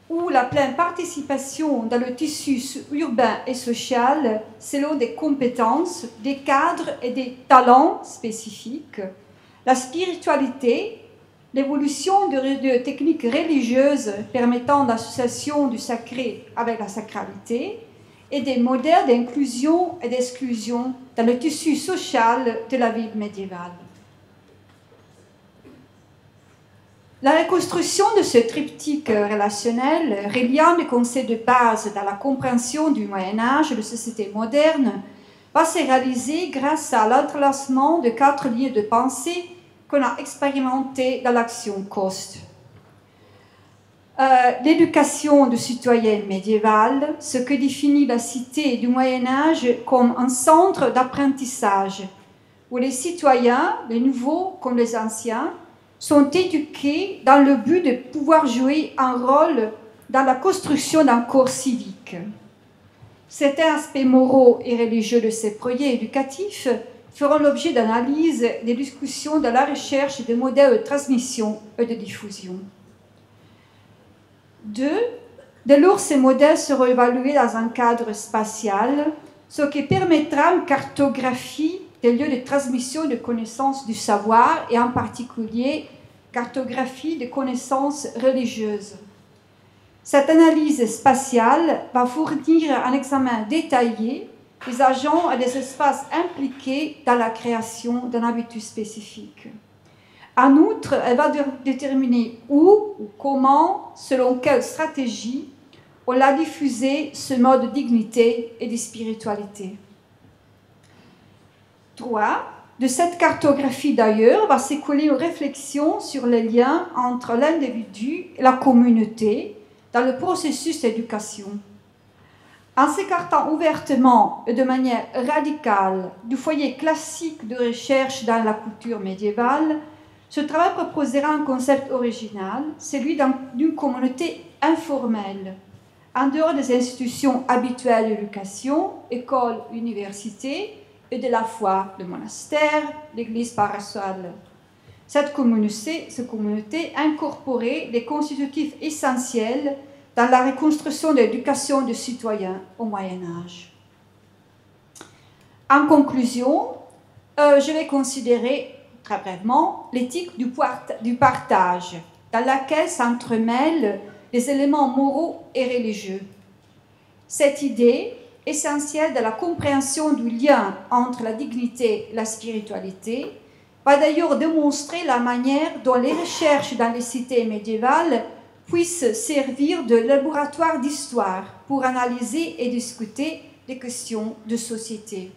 ou la pleine participation dans le tissu urbain et social selon des compétences, des cadres et des talents spécifiques, la spiritualité, l'évolution de techniques religieuses permettant l'association du sacré avec la sacralité, et des modèles d'inclusion et d'exclusion dans le tissu social de la ville médiévale. La reconstruction de ce triptyque relationnel, reliant les concepts de base dans la compréhension du Moyen-Âge et de société moderne, va se réaliser grâce à l'entrelacement de 4 lieux de pensée qu'on a expérimentés dans l'action COST. L'éducation du citoyen médiéval, ce que définit la cité du Moyen-Âge comme un centre d'apprentissage, où les citoyens, les nouveaux comme les anciens, sont éduqués dans le but de pouvoir jouer un rôle dans la construction d'un corps civique. Certains aspects moraux et religieux de ces projets éducatifs feront l'objet d'analyses et de discussions dans la recherche de modèles de transmission et de diffusion. 2. Dès lors, ces modèles seront évalués dans un cadre spatial ce qui permettra une cartographie des lieux de transmission de connaissances du savoir et en particulier cartographie des connaissances religieuses. Cette analyse spatiale va fournir un examen détaillé des agents et des espaces impliqués dans la création d'un habitus spécifique. En outre, elle va déterminer où ou comment, selon quelle stratégie, on a diffusé ce mode de dignité et de spiritualité. 3. De cette cartographie d'ailleurs va s'écouler une réflexion sur les liens entre l'individu et la communauté dans le processus d'éducation. En s'écartant ouvertement et de manière radicale du foyer classique de recherche dans la culture médiévale, ce travail proposera un concept original, celui d'une communauté informelle, en dehors des institutions habituelles d'éducation, écoles, universités, et de la foi, le monastère, l'église paroissiale. Cette communauté incorporait des constitutifs essentiels dans la reconstruction de l'éducation des citoyens au Moyen-Âge. En conclusion, je vais considérer très brièvement l'éthique du partage, dans laquelle s'entremêlent les éléments moraux et religieux. Cette idée, essentielle de la compréhension du lien entre la dignité et la spiritualité, va d'ailleurs démontrer la manière dont les recherches dans les cités médiévales puissent servir de laboratoire d'histoire pour analyser et discuter des questions de société.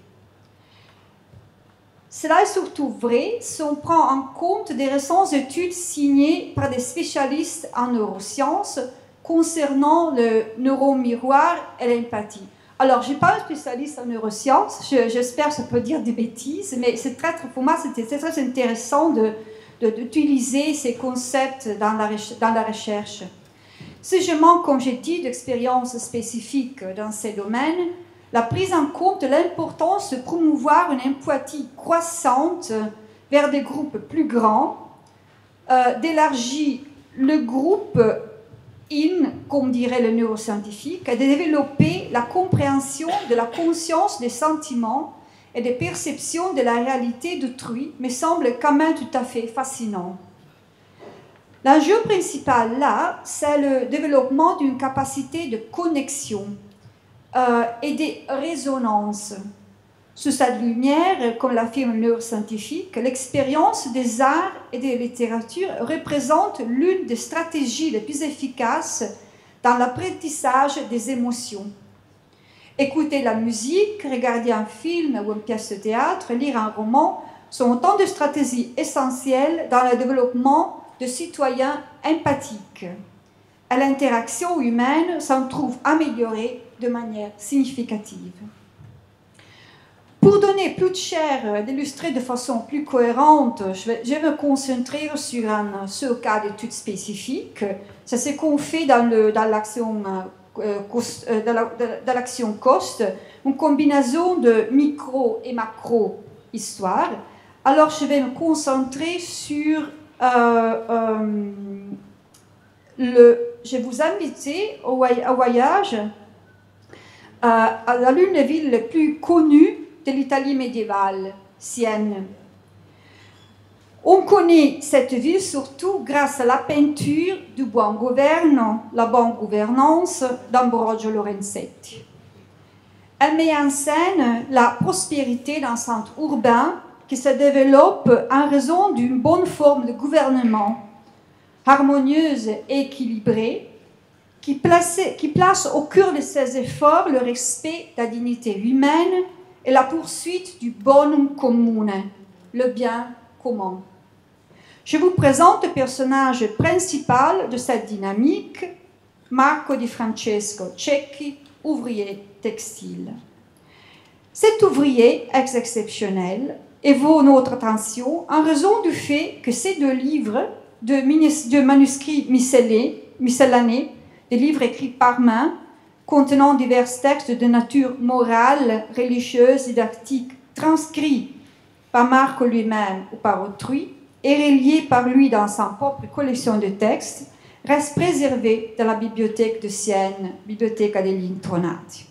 Cela est surtout vrai si on prend en compte des récentes études signées par des spécialistes en neurosciences concernant le neuromiroir et l'empathie. Alors, je ne suis pas un spécialiste en neurosciences, j'espère que ça peut dire des bêtises, mais pour moi, c'était très intéressant d'utiliser ces concepts dans la recherche. Si je manque, comme j'ai dit, d'expériences spécifiques dans ces domaines, la prise en compte de l'importance de promouvoir une empathie croissante vers des groupes plus grands, d'élargir le groupe comme dirait le neuroscientifique, et de développer la compréhension de la conscience des sentiments et des perceptions de la réalité d'autrui me semble quand même tout à fait fascinant. L'enjeu principal là, c'est le développement d'une capacité de connexion et de résonance. Sous cette lumière, comme l'affirme le neuroscientifique, l'expérience des arts et des littératures représente l'une des stratégies les plus efficaces dans l'apprentissage des émotions. Écouter la musique, regarder un film ou une pièce de théâtre, lire un roman sont autant de stratégies essentielles dans le développement de citoyens empathiques. Et l'interaction humaine s'en trouve améliorée de manière significative. Pour donner plus de chair, d'illustrer de façon plus cohérente, je vais me concentrer sur un seul cas d'étude spécifique. C'est ce qu'on fait dans l'action COST, une combinaison de micro et macro histoire. Alors je vais me concentrer sur je vous invite au voyage à l'une des villes les plus connues de l'Italie médiévale, Sienne. On connaît cette ville surtout grâce à la peinture du Buon Governo, la bonne gouvernance d'Ambrogio Lorenzetti. Elle met en scène la prospérité d'un centre urbain qui se développe en raison d'une bonne forme de gouvernement, harmonieuse et équilibrée, qui place au cœur de ses efforts le respect de la dignité humaine et la poursuite du bonum comune, le bien commun. Je vous présente le personnage principal de cette dynamique, Marco di Francesco Cecchi, ouvrier textile. Cet ouvrier exceptionnel évoque notre attention en raison du fait que ces deux livres de manuscrits miscellanés, des livres écrits par main, contenant divers textes de nature morale, religieuse, didactique, transcrits par Marco lui-même ou par autrui, et reliés par lui dans sa propre collection de textes, restent préservés dans la bibliothèque de Sienne, Biblioteca degli Intronati.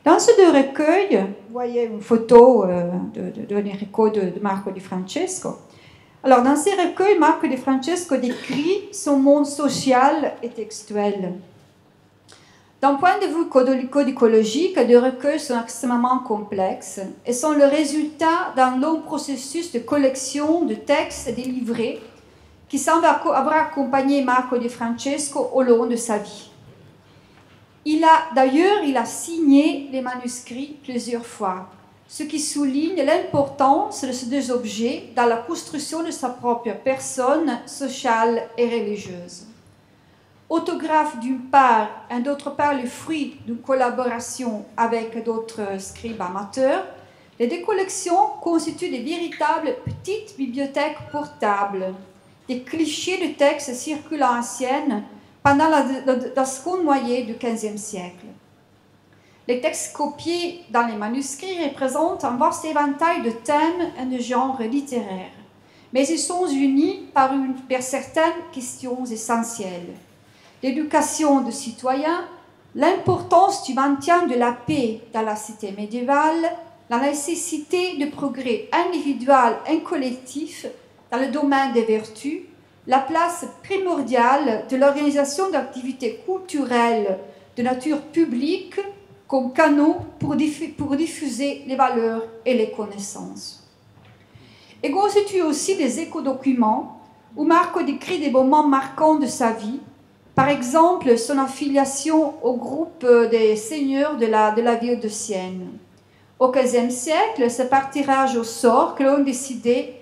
Dans ces deux recueils, vous voyez une photo de Enrico de Marco Di Francesco. Alors, dans ces recueils, Marco Di Francesco décrit son monde social et textuel. D'un point de vue codicologique, les deux recueils sont extrêmement complexes et sont le résultat d'un long processus de collection de textes et de livrets qui semble avoir accompagné Marco Di Francesco au long de sa vie. Il a signé les manuscrits plusieurs fois, ce qui souligne l'importance de ces deux objets dans la construction de sa propre personne sociale et religieuse. Autographe d'une part, et d'autre part le fruit d'une collaboration avec d'autres scribes amateurs, les deux collections constituent de véritables petites bibliothèques portables, des clichés de textes circulant anciennes pendant la seconde moitié du XVe siècle. Les textes copiés dans les manuscrits représentent un vaste éventail de thèmes et de genres littéraires, mais ils sont unis par certaines questions essentielles. L'éducation des citoyens, l'importance du maintien de la paix dans la cité médiévale, la nécessité de progrès individuel et collectif dans le domaine des vertus, la place primordiale de l'organisation d'activités culturelles de nature publique comme canaux pour diffuser les valeurs et les connaissances. Et constitue aussi des éco-documents où Marco décrit des moments marquants de sa vie, par exemple son affiliation au groupe des seigneurs de la ville de Sienne. Au XVe siècle, c'est par tirage au sort que l'on décidait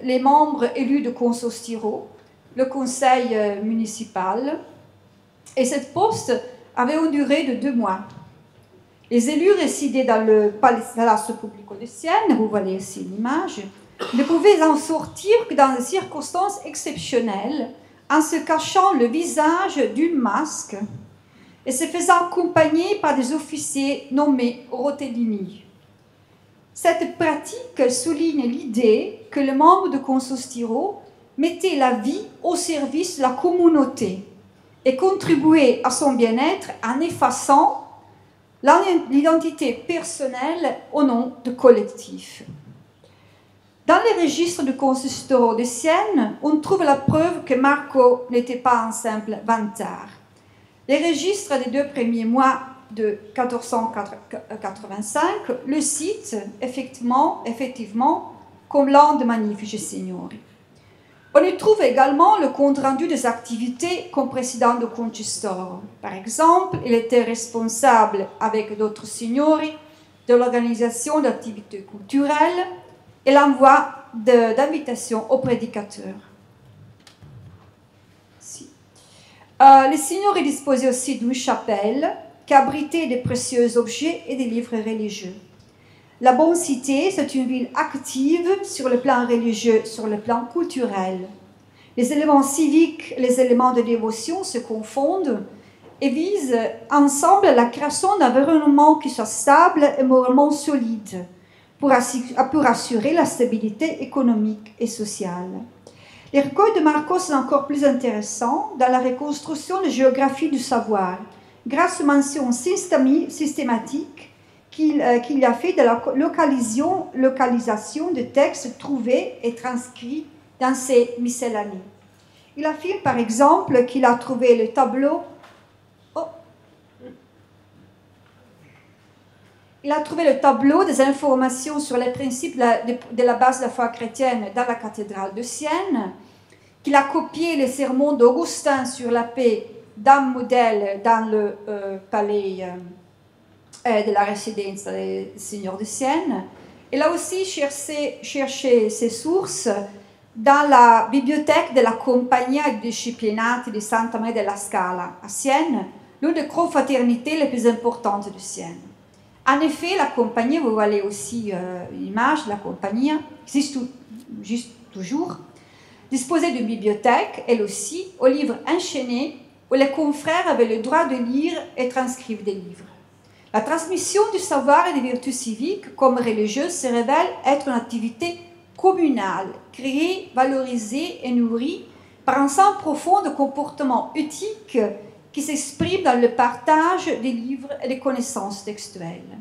les membres élus de Consostiro, le conseil municipal, et cette poste avait une durée de 2 mois. Les élus résidaient dans le Palazzo Pubblico de Sienne, vous voyez ici l'image, ne pouvaient en sortir que dans des circonstances exceptionnelles, en se cachant le visage d'une masque et se faisant accompagner par des officiers nommés rotellini. Cette pratique souligne l'idée que le membre de Consostiro mettait la vie au service de la communauté et contribuait à son bien-être en effaçant l'identité personnelle au nom de collectif. Dans les registres du Consistero de Sienne, on trouve la preuve que Marco n'était pas un simple vantard. Les registres des 2 premiers mois de 1485 le citent effectivement comme l'un des Magnifici Signori. On y trouve également le compte-rendu des activités comme président de Consistoro. Par exemple, il était responsable avec d'autres signori de l'organisation d'activités culturelles et l'envoi d'invitations aux prédicateurs. Les signori disposaient aussi d'une chapelle qui abritait de précieux objets et des livres religieux. La Bonne Cité, c'est une ville active sur le plan religieux, sur le plan culturel. Les éléments civiques, les éléments de dévotion se confondent et visent ensemble la création d'un environnement qui soit stable et moralement solide pour assurer la stabilité économique et sociale. Les recueils de Marco sont encore plus intéressants dans la reconstruction de géographie du savoir, grâce aux mentions systématiques qu'il a fait de la localisation de textes trouvés et transcrits dans ses miscellanies. Il affirme par exemple qu'il a trouvé le tableau des informations sur les principes de la base de la foi chrétienne dans la cathédrale de Sienne, qu'il a copié les sermons d'Augustin sur la paix d'un modèle dans le palais de la résidence des seigneurs de Sienne. Il a aussi cherché ses sources dans la bibliothèque de la Compagnia Disciplinati di Santa Maria della Scala à Sienne, l'une des confraternités les plus importantes de Sienne. En effet, la Compagnie, vous voyez aussi l'image de la Compagnie, existe toujours, disposait d'une bibliothèque, elle aussi, aux livres enchaînés, où les confrères avaient le droit de lire et transcrire des livres. La transmission du savoir et des vertus civiques comme religieuses se révèle être une activité communale, créée, valorisée et nourrie par un sens profond de comportement éthique qui s'exprime dans le partage des livres et des connaissances textuelles.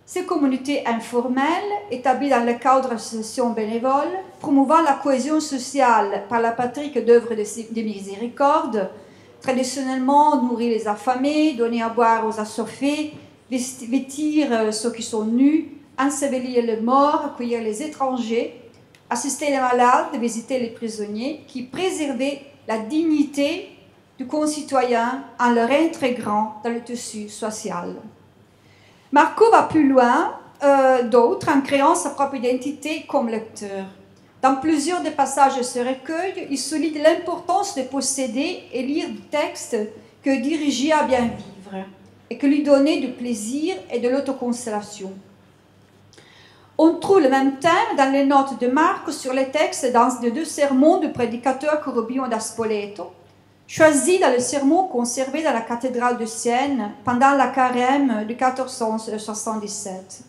Ces communautés informelles, établies dans le cadre d'associations bénévoles, promouvant la cohésion sociale par la pratique d'œuvres de miséricorde, traditionnellement nourrir les affamés, donner à boire aux assoiffés, vêtir ceux qui sont nus, ensevelir les morts, accueillir les étrangers, assister les malades, visiter les prisonniers, qui préservaient la dignité du concitoyen en le réintégrant dans le tissu social. Marco va plus loin d'autres en créant sa propre identité comme lecteur. Dans plusieurs des passages de ce recueil, il souligne l'importance de posséder et lire des textes que diriger à bien vivre et que lui donner du plaisir et de l'autoconsolation. On trouve le même thème dans les notes de Marco sur les textes dans les 2 sermons du prédicateur Corobino da Spoleto, choisi dans le sermon conservé dans la cathédrale de Sienne pendant la carême de 1477.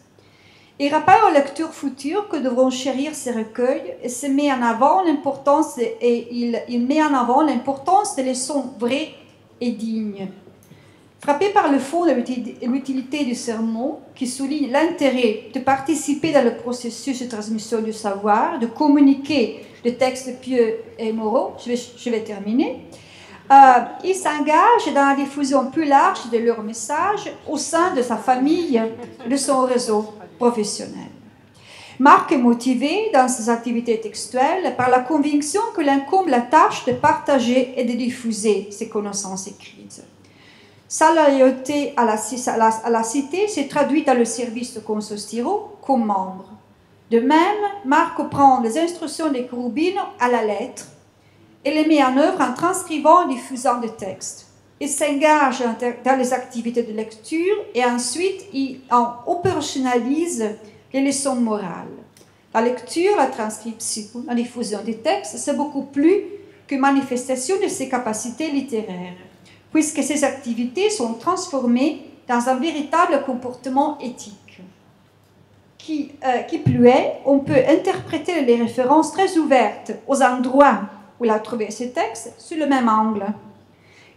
Il rappelle aux lecteurs futurs que devront chérir ces recueils et il met en avant l'importance des leçons vraies et dignes. Frappé par le fond de l'utilité du sermon, qui souligne l'intérêt de participer dans le processus de transmission du savoir, de communiquer des textes pieux et moraux, je vais terminer, il s'engage dans la diffusion plus large de leur message au sein de sa famille et de son réseau professionnel. Marc est motivé dans ses activités textuelles par la conviction que l'incombe la tâche de partager et de diffuser ses connaissances écrites. Sa loyauté à la cité s'est traduite dans le service de Consostiro comme membre. De même, Marco prend les instructions de Corubino à la lettre et les met en œuvre en transcrivant et diffusant des textes. Il s'engage dans les activités de lecture et ensuite il en opérationnalise les leçons morales. La lecture, la transcription, la diffusion des textes, c'est beaucoup plus qu'une manifestation de ses capacités littéraires, puisque ces activités sont transformées dans un véritable comportement éthique. Qui plus est, on peut interpréter les références très ouvertes aux endroits où il a trouvé ces textes sous le même angle.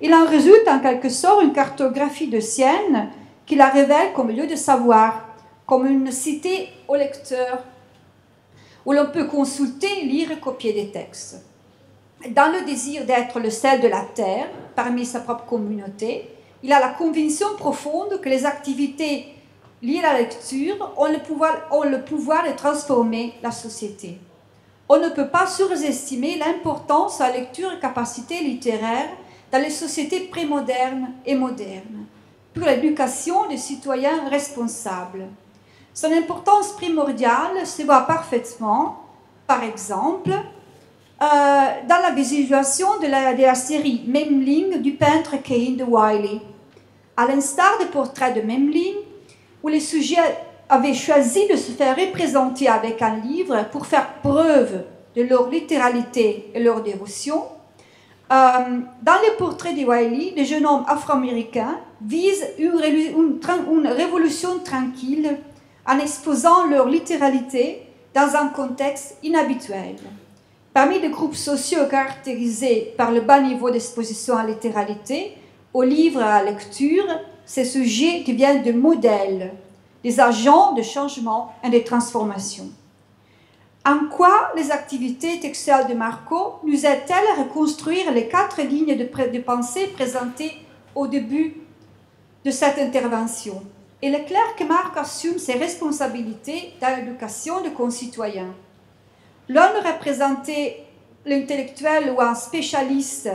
Il en résulte en quelque sorte une cartographie de Sienne qui la révèle comme lieu de savoir, comme une cité au lecteur, où l'on peut consulter, lire et copier des textes. Dans le désir d'être le sel de la terre, parmi sa propre communauté, il a la conviction profonde que les activités liées à la lecture ont le pouvoir de transformer la société. On ne peut pas surestimer l'importance de la lecture et capacité littéraire dans les sociétés prémodernes et modernes, pour l'éducation des citoyens responsables. Son importance primordiale se voit parfaitement, par exemple, dans la visualisation de la série Memling du peintre Cain de Wiley. À l'instar des portraits de Memling, où les sujets avaient choisi de se faire représenter avec un livre pour faire preuve de leur littéralité et leur dévotion, dans les portraits de Wiley, les jeunes hommes afro-américains visent une révolution tranquille en exposant leur littéralité dans un contexte inhabituel. Parmi les groupes sociaux caractérisés par le bas niveau d'exposition à la littéralité, aux livres et à la lecture, ces sujets deviennent des modèles, des agents de changement et de transformation. En quoi les activités textuelles de Marco nous aident-elles à reconstruire les 4 lignes de pensée présentées au début de cette intervention? Il est clair que Marc assume ses responsabilités dans l'éducation de concitoyens. L'un représentait l'intellectuel ou un spécialiste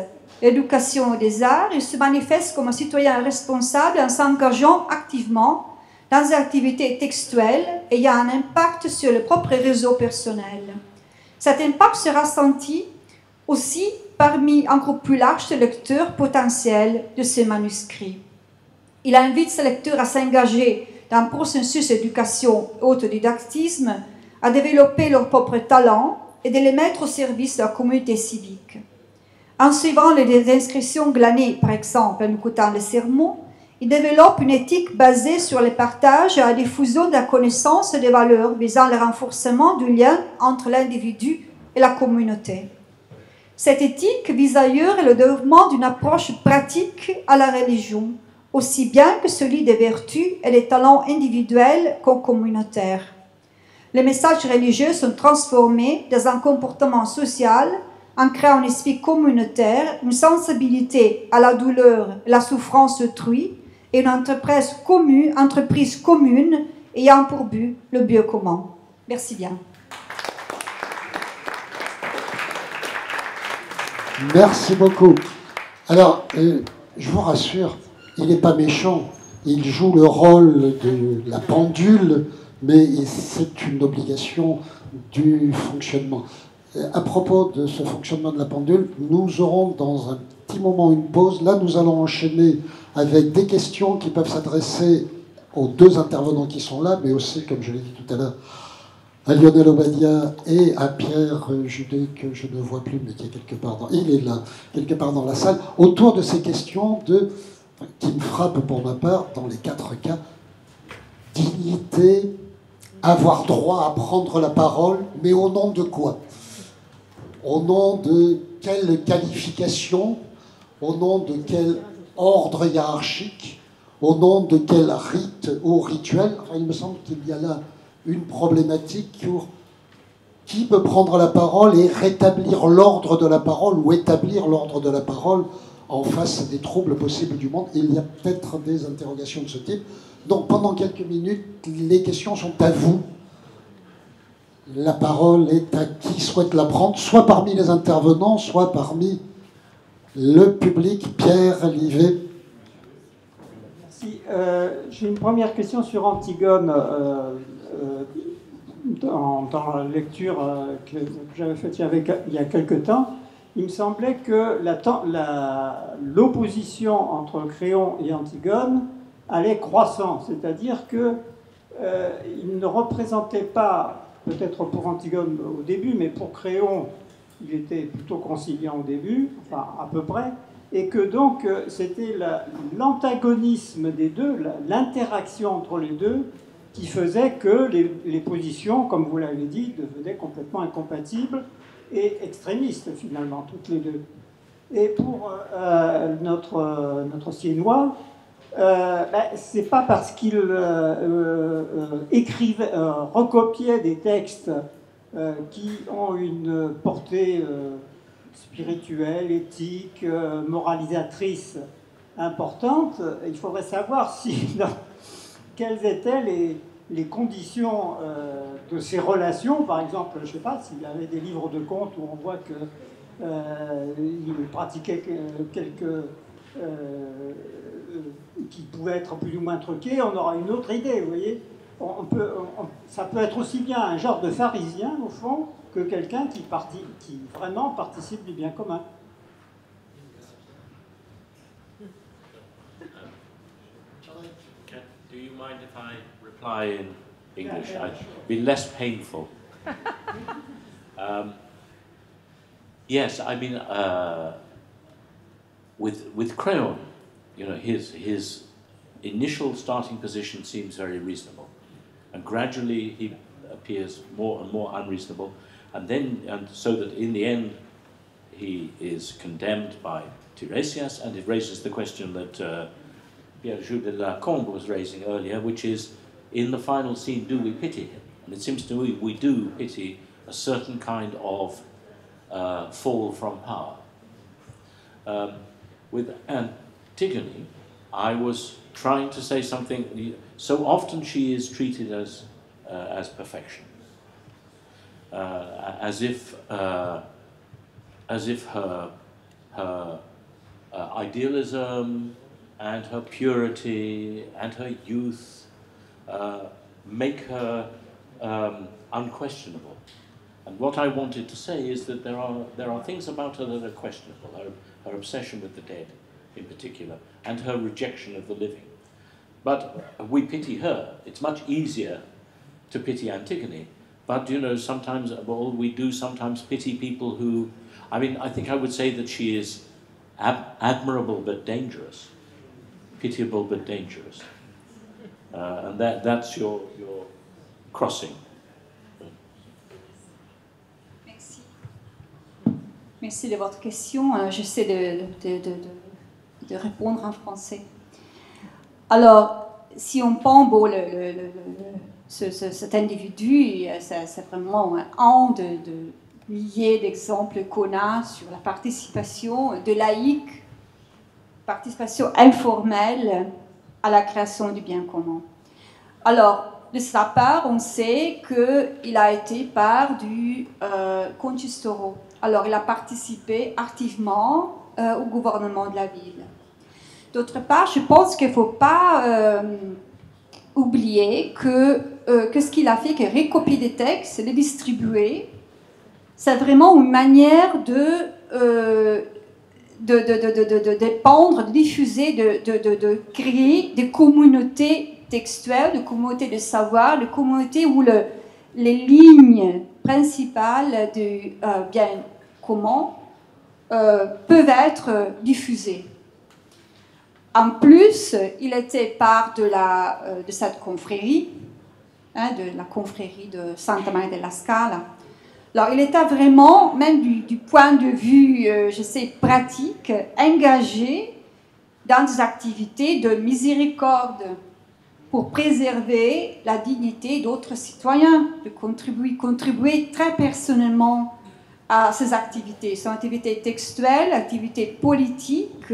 de l'éducation et des arts, il se manifeste comme un citoyen responsable en s'engageant activement dans des activités textuelles ayant un impact sur le propre réseau personnel. Cet impact sera senti aussi parmi un groupe plus large de lecteurs potentiels de ces manuscrits. Il invite ses lecteurs à s'engager dans un processus d'éducation et autodidactisme, à développer leurs propres talents et de les mettre au service de la communauté civique. En suivant les inscriptions glanées, par exemple, en écoutant les sermons, il développe une éthique basée sur le partage et la diffusion de la connaissance et des valeurs visant le renforcement du lien entre l'individu et la communauté. Cette éthique vise ailleurs le développement d'une approche pratique à la religion, aussi bien que celui des vertus et des talents individuels qu'aux communautaires. Les messages religieux sont transformés dans un comportement social en créant un esprit communautaire, une sensibilité à la douleur et la souffrance d'autrui et une entreprise commune ayant pour but le bien commun. Merci bien. Merci beaucoup. Alors, je vous rassure, il n'est pas méchant. Il joue le rôle de la pendule, mais c'est une obligation du fonctionnement. À propos de ce fonctionnement de la pendule, nous aurons dans un petit moment une pause. Là, nous allons enchaîner avec des questions qui peuvent s'adresser aux deux intervenants qui sont là, mais aussi, comme je l'ai dit tout à l'heure, à Lionel Obadia et à Pierre Judet, que je ne vois plus, mais qui est quelque part il est là, quelque part dans la salle, autour de ces questions qui me frappent pour ma part, dans les 4 cas: dignité, avoir droit à prendre la parole, mais au nom de quoi? Au nom de quelle qualification? Au nom de quel ordre hiérarchique? Au nom de quel rite ou rituel? Enfin, il me semble qu'il y a là une problématique pour qui peut prendre la parole et rétablir l'ordre de la parole ou établir l'ordre de la parole en face des troubles possibles du monde. Il y a peut-être des interrogations de ce type. Donc pendant quelques minutes, les questions sont à vous. La parole est à qui souhaite la prendre, soit parmi les intervenants, soit parmi le public. Pierre Livet. Merci. J'ai une première question sur Antigone. Dans la lecture que j'avais faite il y a quelque temps, il me semblait que l'opposition entre Créon et Antigone allait croissant, c'est-à-dire qu'il ne représentait pas, peut-être pour Antigone au début, mais pour Créon, il était plutôt conciliant au début, enfin à peu près, et que donc c'était l'antagonisme des deux, l'interaction entre les deux, qui faisait que les positions, comme vous l'avez dit, devenaient complètement incompatibles et extrémistes, finalement, toutes les deux. Et pour notre Siennois, c'est pas parce qu'il recopiait des textes qui ont une portée spirituelle, éthique, moralisatrice importante. Il faudrait savoir quelles étaient les conditions de ces relations. Par exemple, je ne sais pas, s'il y avait des livres de contes où on voit qu'il pratiquait quelques... qui pouvaient être plus ou moins truqués, on aura une autre idée, vous voyez. Ça peut être aussi bien un genre de pharisien, au fond, que quelqu'un qui vraiment participe du bien commun. Do you mind if I reply in English? I'd be less painful. Yes, I mean, with Créon, you know, his initial starting position seems very reasonable, and gradually he appears more and more unreasonable, and so that in the end he is condemned by Tiresias, and it raises the question that Pierre-Jules de la Combe was raising earlier, which is, in the final scene, do we pity him? And it seems to me we do pity a certain kind of fall from power. With Antigone, I was trying to say something. So often she is treated as perfection, as if her idealism and her purity and her youth make her unquestionable. And what I wanted to say is that there are things about her that are questionable. Her obsession with the dead, in particular, and her rejection of the living. But we pity her. It's much easier to pity Antigone. But, you know, sometimes, well, we do sometimes pity people who... I mean, I think I would say that she is admirable but dangerous. Pitiable but dangerous. And that's your crossing. Merci. Merci de votre question. J'essaie de répondre en français. Alors, si on prend cet individu, c'est vraiment un de milliers d'exemples qu'on a sur la participation de laïcs, participation informelle à la création du bien commun. Alors, de sa part, on sait qu'il a été part du Consistoire. Alors, il a participé activement au gouvernement de la ville. D'autre part, je pense qu'il ne faut pas oublier que ce qu'il a fait, que recopier des textes, les distribuer, c'est vraiment une manière de dépendre, de diffuser, de créer des communautés textuelles, des communautés de savoir, des communautés où les lignes principales du bien commun peuvent être diffusées. En plus, il était part de cette confrérie, de la confrérie de Santa Maria della Scala. Alors, il était vraiment, même du point de vue, pratique, engagé dans des activités de miséricorde pour préserver la dignité d'autres citoyens, de contribuer très personnellement à ces activités. Ce sont activités textuelles, activités politiques,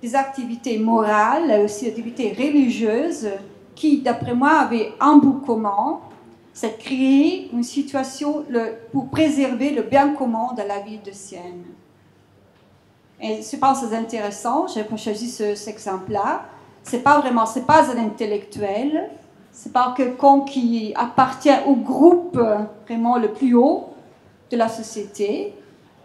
des activités morales, et aussi des activités religieuses qui, d'après moi, avaient un but commun, c'est créer une situation pour préserver le bien commun de la ville de Sienne. Et je pense que c'est intéressant, j'ai choisi cet exemple-là. C'est pas un intellectuel, c'est pas quelqu'un qui appartient au groupe vraiment le plus haut de la société.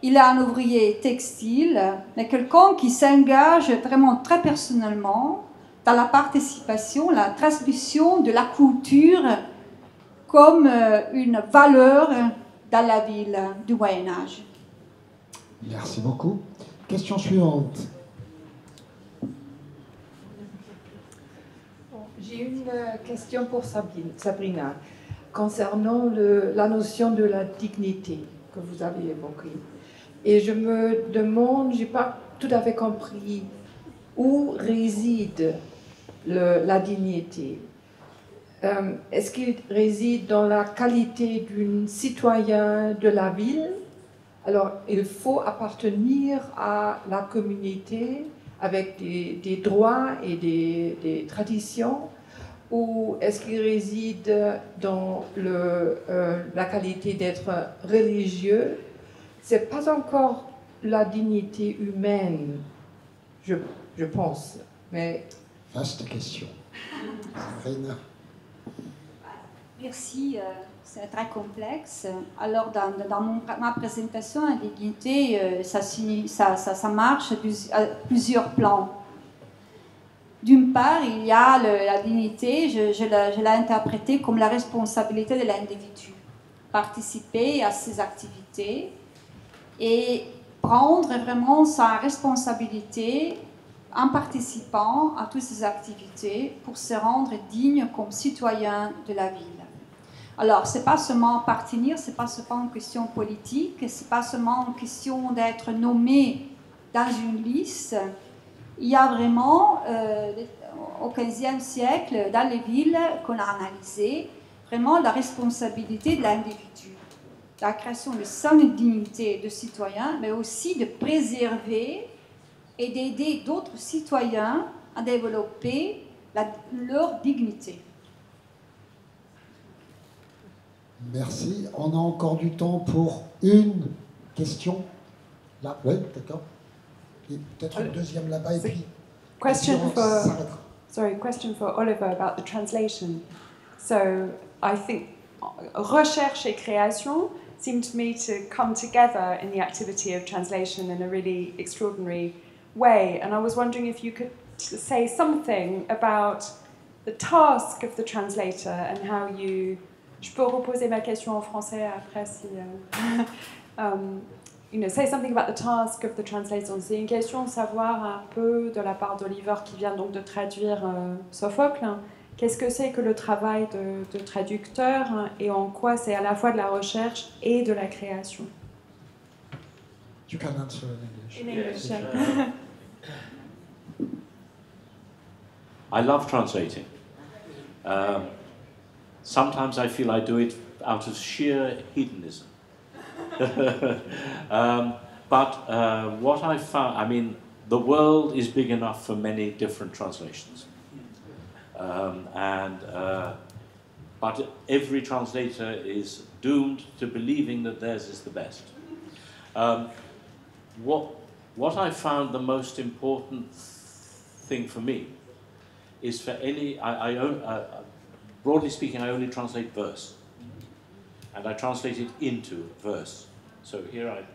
Il est un ouvrier textile, mais quelqu'un qui s'engage vraiment très personnellement dans la participation, la transmission de la culture comme une valeur dans la ville du Moyen-Âge. Merci beaucoup. Question suivante. J'ai une question pour Sabrina concernant la notion de la dignité que vous avez évoquée. Et je me demande, je n'ai pas tout à fait compris où réside la dignité. Est-ce qu'il réside dans la qualité d'un citoyen de la ville? Alors, il faut appartenir à la communauté avec des droits et des traditions, ou est-ce qu'il réside dans la qualité d'être religieux? C'est pas encore la dignité humaine, je pense. Mais... Vaste question. Sabrina. Merci, c'est très complexe. Alors, dans ma présentation, la dignité, ça marche à plusieurs plans. D'une part, il y a la dignité, je l'ai interprétée comme la responsabilité de l'individu. Participer à ces activités et prendre vraiment sa responsabilité en participant à toutes ces activités pour se rendre digne comme citoyen de la ville. Alors, ce n'est pas seulement appartenir, ce n'est pas seulement une question politique, ce n'est pas seulement une question d'être nommé dans une liste. Il y a vraiment, au XVe siècle, dans les villes qu'on a analysées, vraiment la responsabilité de l'individu. La création de sa dignité de citoyen, mais aussi de préserver et d'aider d'autres citoyens à développer leur dignité. Merci. On a encore du temps pour une question. Là, oui, d'accord. Et peut-être une deuxième là-bas et puis... Question for Oliver about the translation. So, I think recherche et création seem to me to come together in the activity of translation in a really extraordinary way. And I was wondering if you could say something about the task of the translator and how you... Je peux reposer ma question en français après si... say something about the task of the translator. C'est une question de savoir un peu de la part d'Oliver qui vient donc de traduire Sophocle. Qu'est-ce que c'est que le travail de traducteur et en quoi c'est à la fois de la recherche et de la création? You can answer in English. In English, Yes, yeah. I love translating. Sometimes I feel I do it out of sheer hedonism. But what I found, I mean, the world is big enough for many different translations. But every translator is doomed to believing that theirs is the best. What I found the most important thing for me is for any, broadly speaking, I only translate verse. And I translate it into verse. So here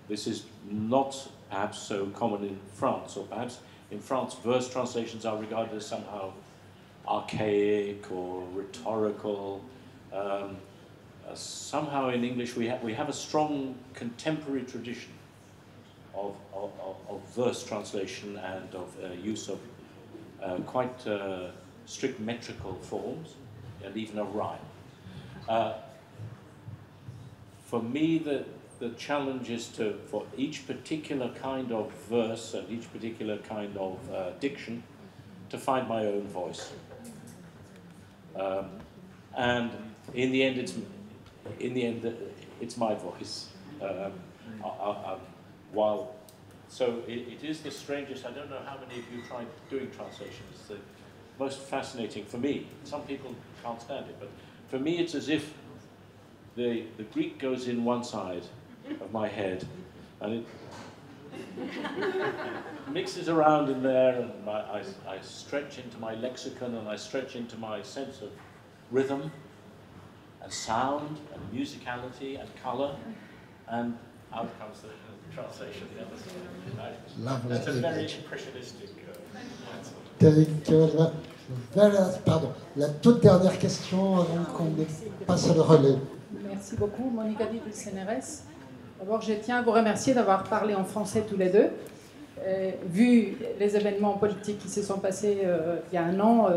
this is not perhaps so common in France, or perhaps in France verse translations are regarded as somehow archaic or rhetorical. Somehow in English we have a strong contemporary tradition of verse translation and of use of quite strict metrical forms and even a rhyme. For me, the challenge is for each particular kind of verse and each particular kind of diction to find my own voice. And in the end, it's my voice. So it is the strangest. I don't know how many of you tried doing translations. It's the most fascinating for me. Some people can't stand it, but for me, it's as if the Greek goes in one side of my head, and it mixes around in there, and I stretch into my lexicon, and I stretch into my sense of rhythm and sound and musicality and colour, and out comes the translation the other side. Lovely. That's a very impressionistic answer. Pardon, la toute dernière question avant qu'on passe le relais. Merci beaucoup, Monica Di du CNRS. D'abord, je tiens à vous remercier d'avoir parlé en français tous les deux. Vu les événements politiques qui se sont passés il y a un an,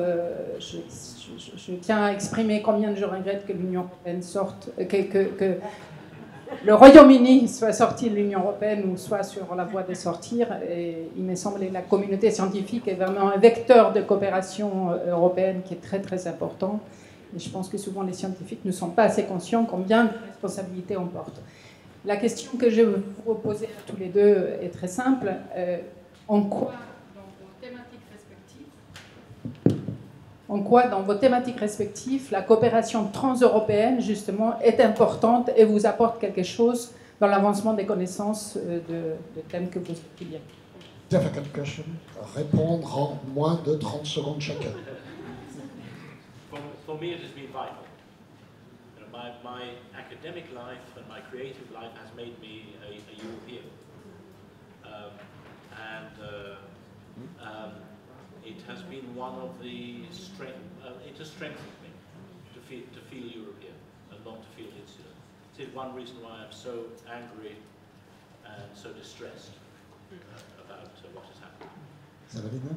je tiens à exprimer combien je regrette que l'Union européenne sorte, que le Royaume-Uni soit sorti de l'Union européenne ou soit sur la voie de sortir. Et il me semble que la communauté scientifique est vraiment un vecteur de coopération européenne qui est très très important. Et je pense que souvent les scientifiques ne sont pas assez conscients combien de responsabilités on porte. La question que je vais vous poser à tous les deux est très simple. En quoi, dans vos thématiques respectives, la coopération transeuropéenne, justement, est importante et vous apporte quelque chose dans l'avancement des connaissances de thèmes que vous étudiez? Difficult question. Répondre en moins de 30 secondes chacun. For me, it has been vital. My academic life and my creative life has made me a European. It has been one of the it has strengthened me to feel European and not to feel insular. It is one reason why I'm so angry and so distressed about what has happened. Sabrina?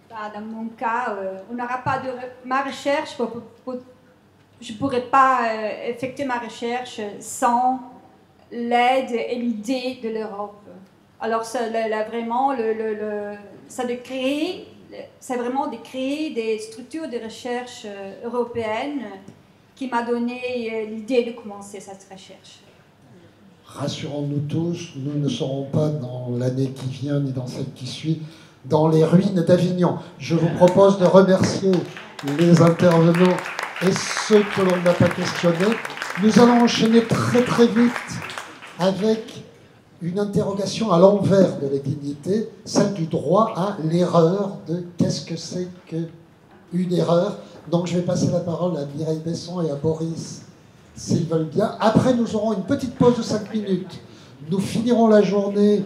Dans mon cas, on n'aura pas de ma recherche. Je ne pourrais pas effectuer ma recherche sans l'aide et l'idée de l'Europe. Alors, c'est vraiment de créer des structures de recherche européennes qui m'a donné l'idée de commencer cette recherche. Rassurons-nous tous, nous ne serons pas dans l'année qui vient ni dans celle qui suit dans les ruines d'Avignon. Je vous propose de remercier les intervenants et ceux que l'on n'a pas questionnés. Nous allons enchaîner très très vite avec une interrogation à l'envers de la dignité, celle du droit à l'erreur, de qu'est-ce que c'est qu'une erreur. Donc je vais passer la parole à Mireille Besson et à Boris, s'ils veulent bien. Après, nous aurons une petite pause de 5 minutes. Nous finirons la journée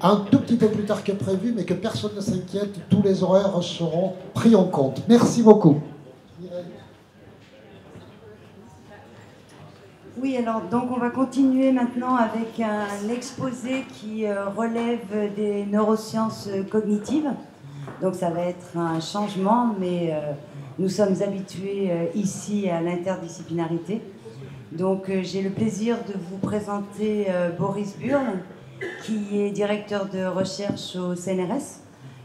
un tout petit peu plus tard que prévu, mais que personne ne s'inquiète, tous les horaires seront pris en compte. Merci beaucoup. Oui, alors donc on va continuer maintenant avec un exposé qui relève des neurosciences cognitives. Donc ça va être un changement, mais nous sommes habitués ici à l'interdisciplinarité. Donc j'ai le plaisir de vous présenter Boris Burle, qui est directeur de recherche au CNRS,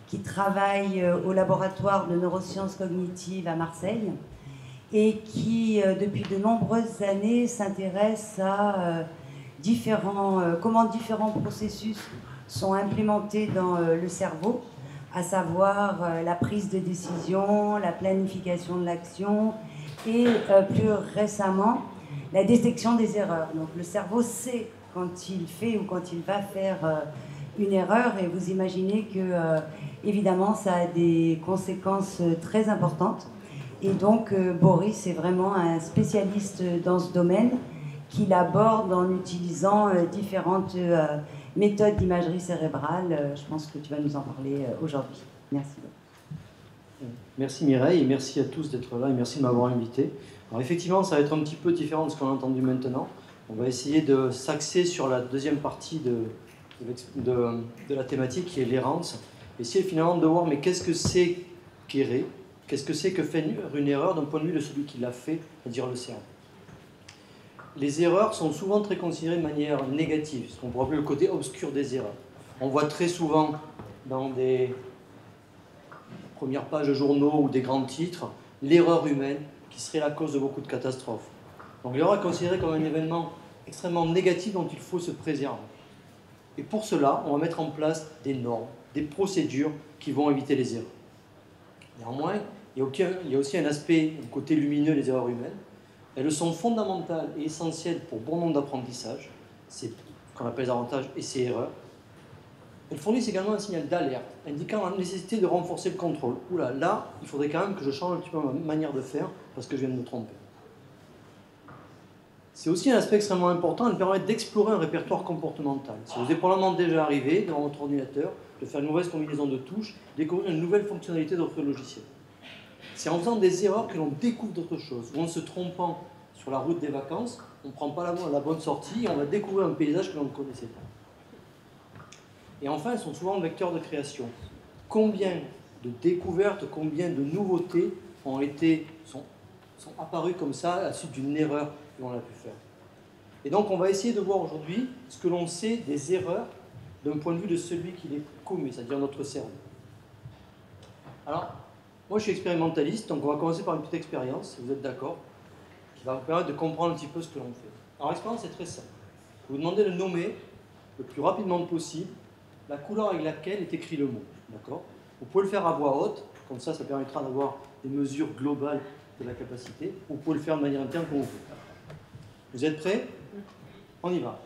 qui travaille au laboratoire de neurosciences cognitives à Marseille et qui, depuis de nombreuses années, s'intéresse à comment différents processus sont implémentés dans le cerveau, à savoir la prise de décision, la planification de l'action et plus récemment la détection des erreurs. Donc le cerveau sait quand il fait ou quand il va faire une erreur et vous imaginez que évidemment ça a des conséquences très importantes. Et donc Boris est vraiment un spécialiste dans ce domaine qu'il aborde en utilisant différentes méthodes d'imagerie cérébrale. Je pense que tu vas nous en parler aujourd'hui. Merci. Merci Mireille et merci à tous d'être là et merci de m'avoir invité. Alors effectivement, ça va être un petit peu différent de ce qu'on a entendu maintenant. On va essayer de s'axer sur la deuxième partie de la thématique qui est l'errance. Essayer finalement de voir mais qu'est-ce que c'est qu'errer, qu'est-ce que c'est que faire une erreur d'un point de vue de celui qui l'a fait, c'est-à-dire le cerveau. Les erreurs sont souvent très considérées de manière négative, ce qu'on pourrait appeler le côté obscur des erreurs. On voit très souvent dans des premières pages de journaux ou des grands titres l'erreur humaine qui serait la cause de beaucoup de catastrophes. Donc l'erreur est considérée comme un événement extrêmement négatif dont il faut se préserver. Et pour cela, on va mettre en place des normes, des procédures qui vont éviter les erreurs. Néanmoins, il y a aussi un aspect, un côté lumineux des erreurs humaines. Elles sont fondamentales et essentielles pour bon nombre d'apprentissages. C'est ce qu'on appelle les avantages essais-erreurs. Elles fournissent également un signal d'alerte, indiquant la nécessité de renforcer le contrôle. Oula, là, il faudrait quand même que je change un petit peu ma manière de faire parce que je viens de me tromper. C'est aussi un aspect extrêmement important, elles permettent d'explorer un répertoire comportemental. Ça vous est probablement déjà arrivé, devant votre ordinateur, de faire une mauvaise combinaison de touches, découvrir une nouvelle fonctionnalité de votre logiciel. C'est en faisant des erreurs que l'on découvre d'autres choses. Ou en se trompant sur la route des vacances, on ne prend pas la bonne sortie et on va découvrir un paysage que l'on ne connaissait pas. Et enfin, elles sont souvent vecteurs de création. Combien de découvertes, combien de nouveautés sont apparues comme ça à la suite d'une erreur que l'on a pu faire. Et donc on va essayer de voir aujourd'hui ce que l'on sait des erreurs d'un point de vue de celui qui les commet, c'est-à-dire notre cerveau. Alors, moi je suis expérimentaliste, donc on va commencer par une petite expérience, si vous êtes d'accord, qui va vous permettre de comprendre un petit peu ce que l'on fait. Alors l'expérience est très simple. Vous vous demandez de nommer le plus rapidement possible la couleur avec laquelle est écrit le mot. D'accord ? Vous pouvez le faire à voix haute, comme ça permettra d'avoir des mesures globales de la capacité, ou vous pouvez le faire de manière interne comme vous voulez. Vous êtes prêts ? On y va.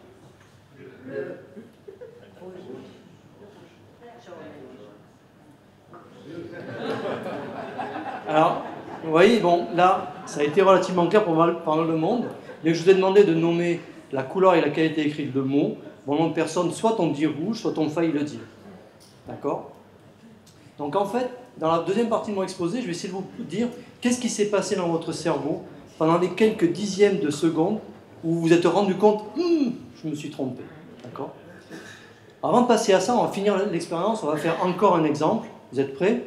Alors, vous voyez, bon, là, ça a été relativement clair pour pas mal de monde, mais je vous ai demandé de nommer la couleur avec laquelle était écrit le mot. Bon nombre de personnes, soit on dit rouge, soit on faillit le dire. D'accord ? Donc en fait, dans la deuxième partie de mon exposé, je vais essayer de vous dire qu'est-ce qui s'est passé dans votre cerveau pendant les quelques dixièmes de secondes où vous vous êtes rendu compte « je me suis trompé ». D'accord ? Avant de passer à ça, on va finir l'expérience, on va faire encore un exemple. Vous êtes prêts ?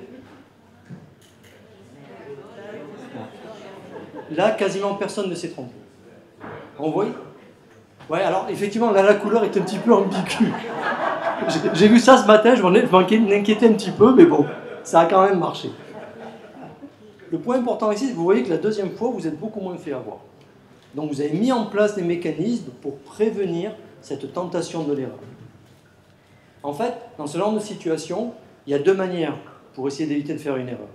Là, quasiment personne ne s'est trompé. On voit ? Ouais, alors effectivement, là, la couleur est un petit peu ambiguë. J'ai vu ça ce matin, je m'inquiétais un petit peu, mais bon, ça a quand même marché. Le point important ici, c'est que vous voyez que la deuxième fois, vous êtes beaucoup moins fait avoir. Donc vous avez mis en place des mécanismes pour prévenir cette tentation de l'erreur. En fait, dans ce genre de situation, il y a deux manières pour essayer d'éviter de faire une erreur.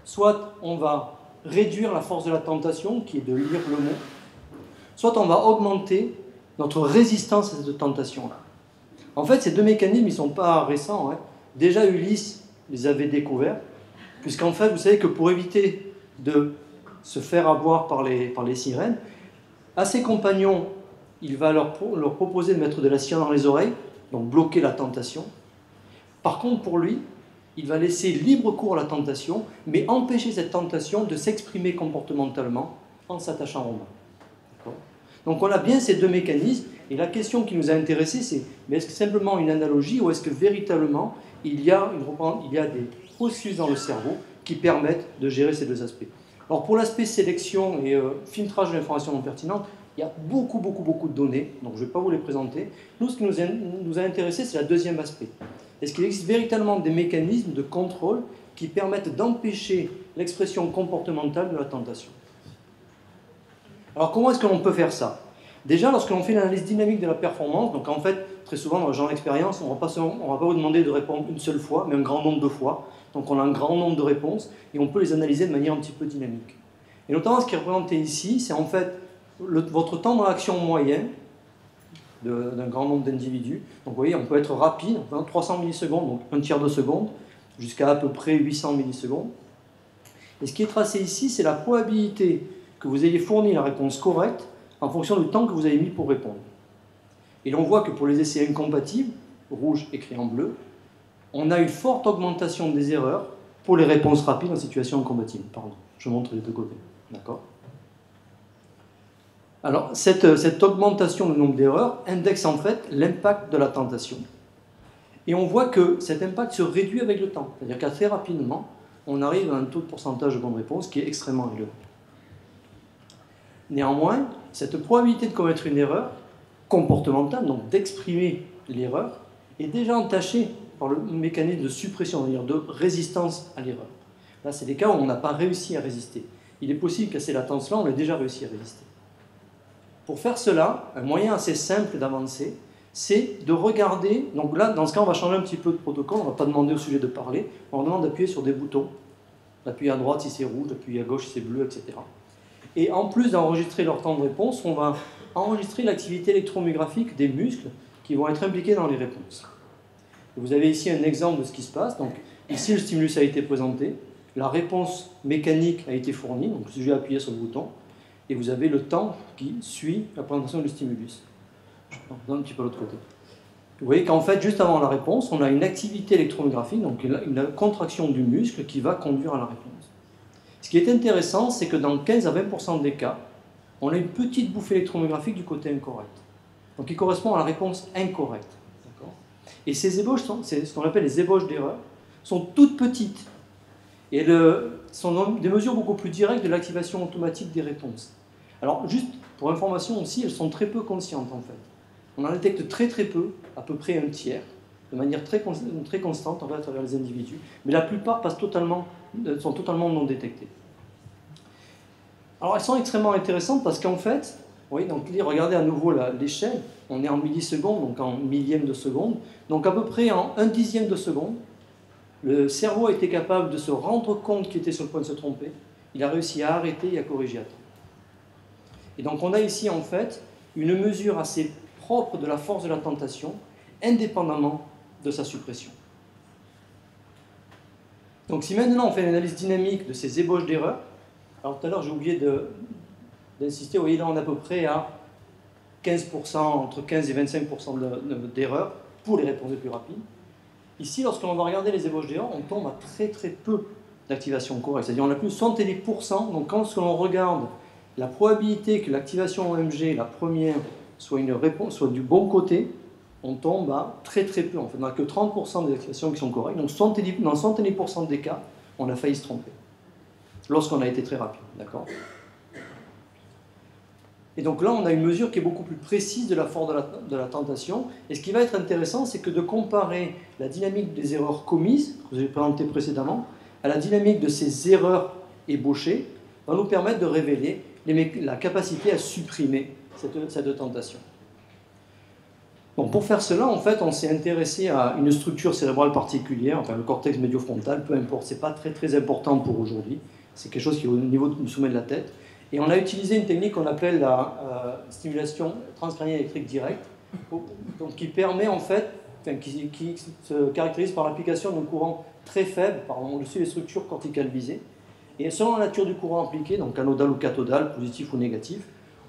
Soit on va réduire la force de la tentation, qui est de lire le mot, soit on va augmenter notre résistance à cette tentation-là. En fait, ces deux mécanismes, ils ne sont pas récents. Hein. Déjà, Ulysse les avait découverts, puisqu'en fait, vous savez que pour éviter de se faire avoir par les sirènes, à ses compagnons, il va leur proposer de mettre de la cire dans les oreilles, donc bloquer la tentation. Par contre, pour lui, il va laisser libre cours à la tentation, mais empêcher cette tentation de s'exprimer comportementalement en s'attachant au mains. Donc on a bien ces deux mécanismes, et la question qui nous a intéressés, c'est mais est-ce que c'est simplement une analogie, ou est-ce que véritablement il y a des processus dans le cerveau qui permettent de gérer ces deux aspects. Alors pour l'aspect sélection et filtrage de l'information non pertinente, Il y a beaucoup de données, donc je ne vais pas vous les présenter. Nous, ce qui nous a intéressé, c'est le deuxième aspect. Est-ce qu'il existe véritablement des mécanismes de contrôle qui permettent d'empêcher l'expression comportementale de la tentation? Alors comment est-ce que l'on peut faire ça? Déjà, lorsque l'on fait l'analyse dynamique de la performance, donc en fait, très souvent dans le genre d'expérience, on ne va pas vous demander de répondre une seule fois, mais un grand nombre de fois. Donc on a un grand nombre de réponses et on peut les analyser de manière un petit peu dynamique. Et notamment ce qui est représenté ici, c'est en fait votre temps dans l'action moyen d'un grand nombre d'individus. Donc vous voyez, on peut être rapide, 300 millisecondes, donc un tiers de seconde, jusqu'à à peu près 800 millisecondes. Et ce qui est tracé ici, c'est la probabilité que vous ayez fourni la réponse correcte en fonction du temps que vous avez mis pour répondre. Et l'on voit que pour les essais incompatibles, rouge écrit en bleu, on a une forte augmentation des erreurs pour les réponses rapides en situation incompatible. Pardon, je montre les deux côtés. D'accord? Alors, cette augmentation du nombre d'erreurs indexe en fait l'impact de la tentation. Et on voit que cet impact se réduit avec le temps. C'est-à-dire qu'assez rapidement, on arrive à un taux de pourcentage de bonne réponse qui est extrêmement élevé. Néanmoins, cette probabilité de commettre une erreur comportementale, donc d'exprimer l'erreur, est déjà entachée par le mécanisme de suppression, c'est-à-dire de résistance à l'erreur. Là, c'est des cas où on n'a pas réussi à résister. Il est possible qu'à ces latences-là, on ait déjà réussi à résister. Pour faire cela, un moyen assez simple d'avancer, c'est de regarder, donc là, dans ce cas, on va changer un petit peu de protocole, on ne va pas demander au sujet de parler, on demande d'appuyer sur des boutons, d'appuyer à droite si c'est rouge, d'appuyer à gauche si c'est bleu, etc. Et en plus d'enregistrer leur temps de réponse, on va enregistrer l'activité électromyographique des muscles qui vont être impliqués dans les réponses. Vous avez ici un exemple de ce qui se passe. Donc, ici, le stimulus a été présenté, la réponse mécanique a été fournie, donc le sujet a appuyé sur le bouton, et vous avez le temps qui suit la présentation du stimulus. Je vais un petit peu à l'autre côté. Vous voyez qu'en fait, juste avant la réponse, on a une activité électromyographique, donc une contraction du muscle qui va conduire à la réponse. Ce qui est intéressant, c'est que dans 15 à 20% des cas, on a une petite bouffée électromyographique du côté incorrect. Donc qui correspond à la réponse incorrecte. Et ces ébauches, c'est ce qu'on appelle les ébauches d'erreur, sont toutes petites. Et sont des mesures beaucoup plus directes de l'activation automatique des réponses. Alors, juste pour information aussi, elles sont très peu conscientes en fait. On en détecte très peu, à peu près un tiers, de manière très constante en fait, à travers les individus. Mais la plupart sont totalement non détectées. Alors, elles sont extrêmement intéressantes parce qu'en fait, oui, donc regardez à nouveau l'échelle, on est en millisecondes, donc en millième de seconde, donc à peu près en 1/10 de seconde, le cerveau a été capable de se rendre compte qu'il était sur le point de se tromper, il a réussi à arrêter et à corriger à temps. Et donc on a ici en fait une mesure assez propre de la force de la tentation, indépendamment de sa suppression. Donc si maintenant on fait une analyse dynamique de ces ébauches d'erreurs, alors tout à l'heure j'ai oublié d'insister, vous voyez là on est à peu près à 15%, entre 15 et 25% d'erreurs pour les réponses les plus rapides. Ici, lorsque l'on va regarder les ébauches d'erreurs, on tombe à très peu d'activation correcte. C'est-à-dire on a plus de 70%, donc quand l'on regarde la probabilité que l'activation OMG, la première, soit une réponse, soit du bon côté, on tombe à très peu. En fait, on n'a que 30% des activations qui sont correctes. Donc dans 70% des cas, on a failli se tromper. Lorsqu'on a été très rapide, d'accord ? Et donc là, on a une mesure qui est beaucoup plus précise de la force de la tentation. Et ce qui va être intéressant, c'est que de comparer la dynamique des erreurs commises, que vous avez présenté précédemment, à la dynamique de ces erreurs ébauchées, va nous permettre de révéler la capacité à supprimer cette tentation. Bon, pour faire cela, en fait, on s'est intéressé à une structure cérébrale particulière, enfin le cortex médiofrontal, peu importe, c'est pas très important pour aujourd'hui, c'est quelque chose qui est au niveau du sommet de la tête. Et on a utilisé une technique qu'on appelle la stimulation transcrânienne électrique directe, donc qui permet en fait, qui se caractérise par l'application d'un courant très faible par-dessus les structures corticales visées. Et selon la nature du courant appliqué, donc anodal ou cathodal, positif ou négatif,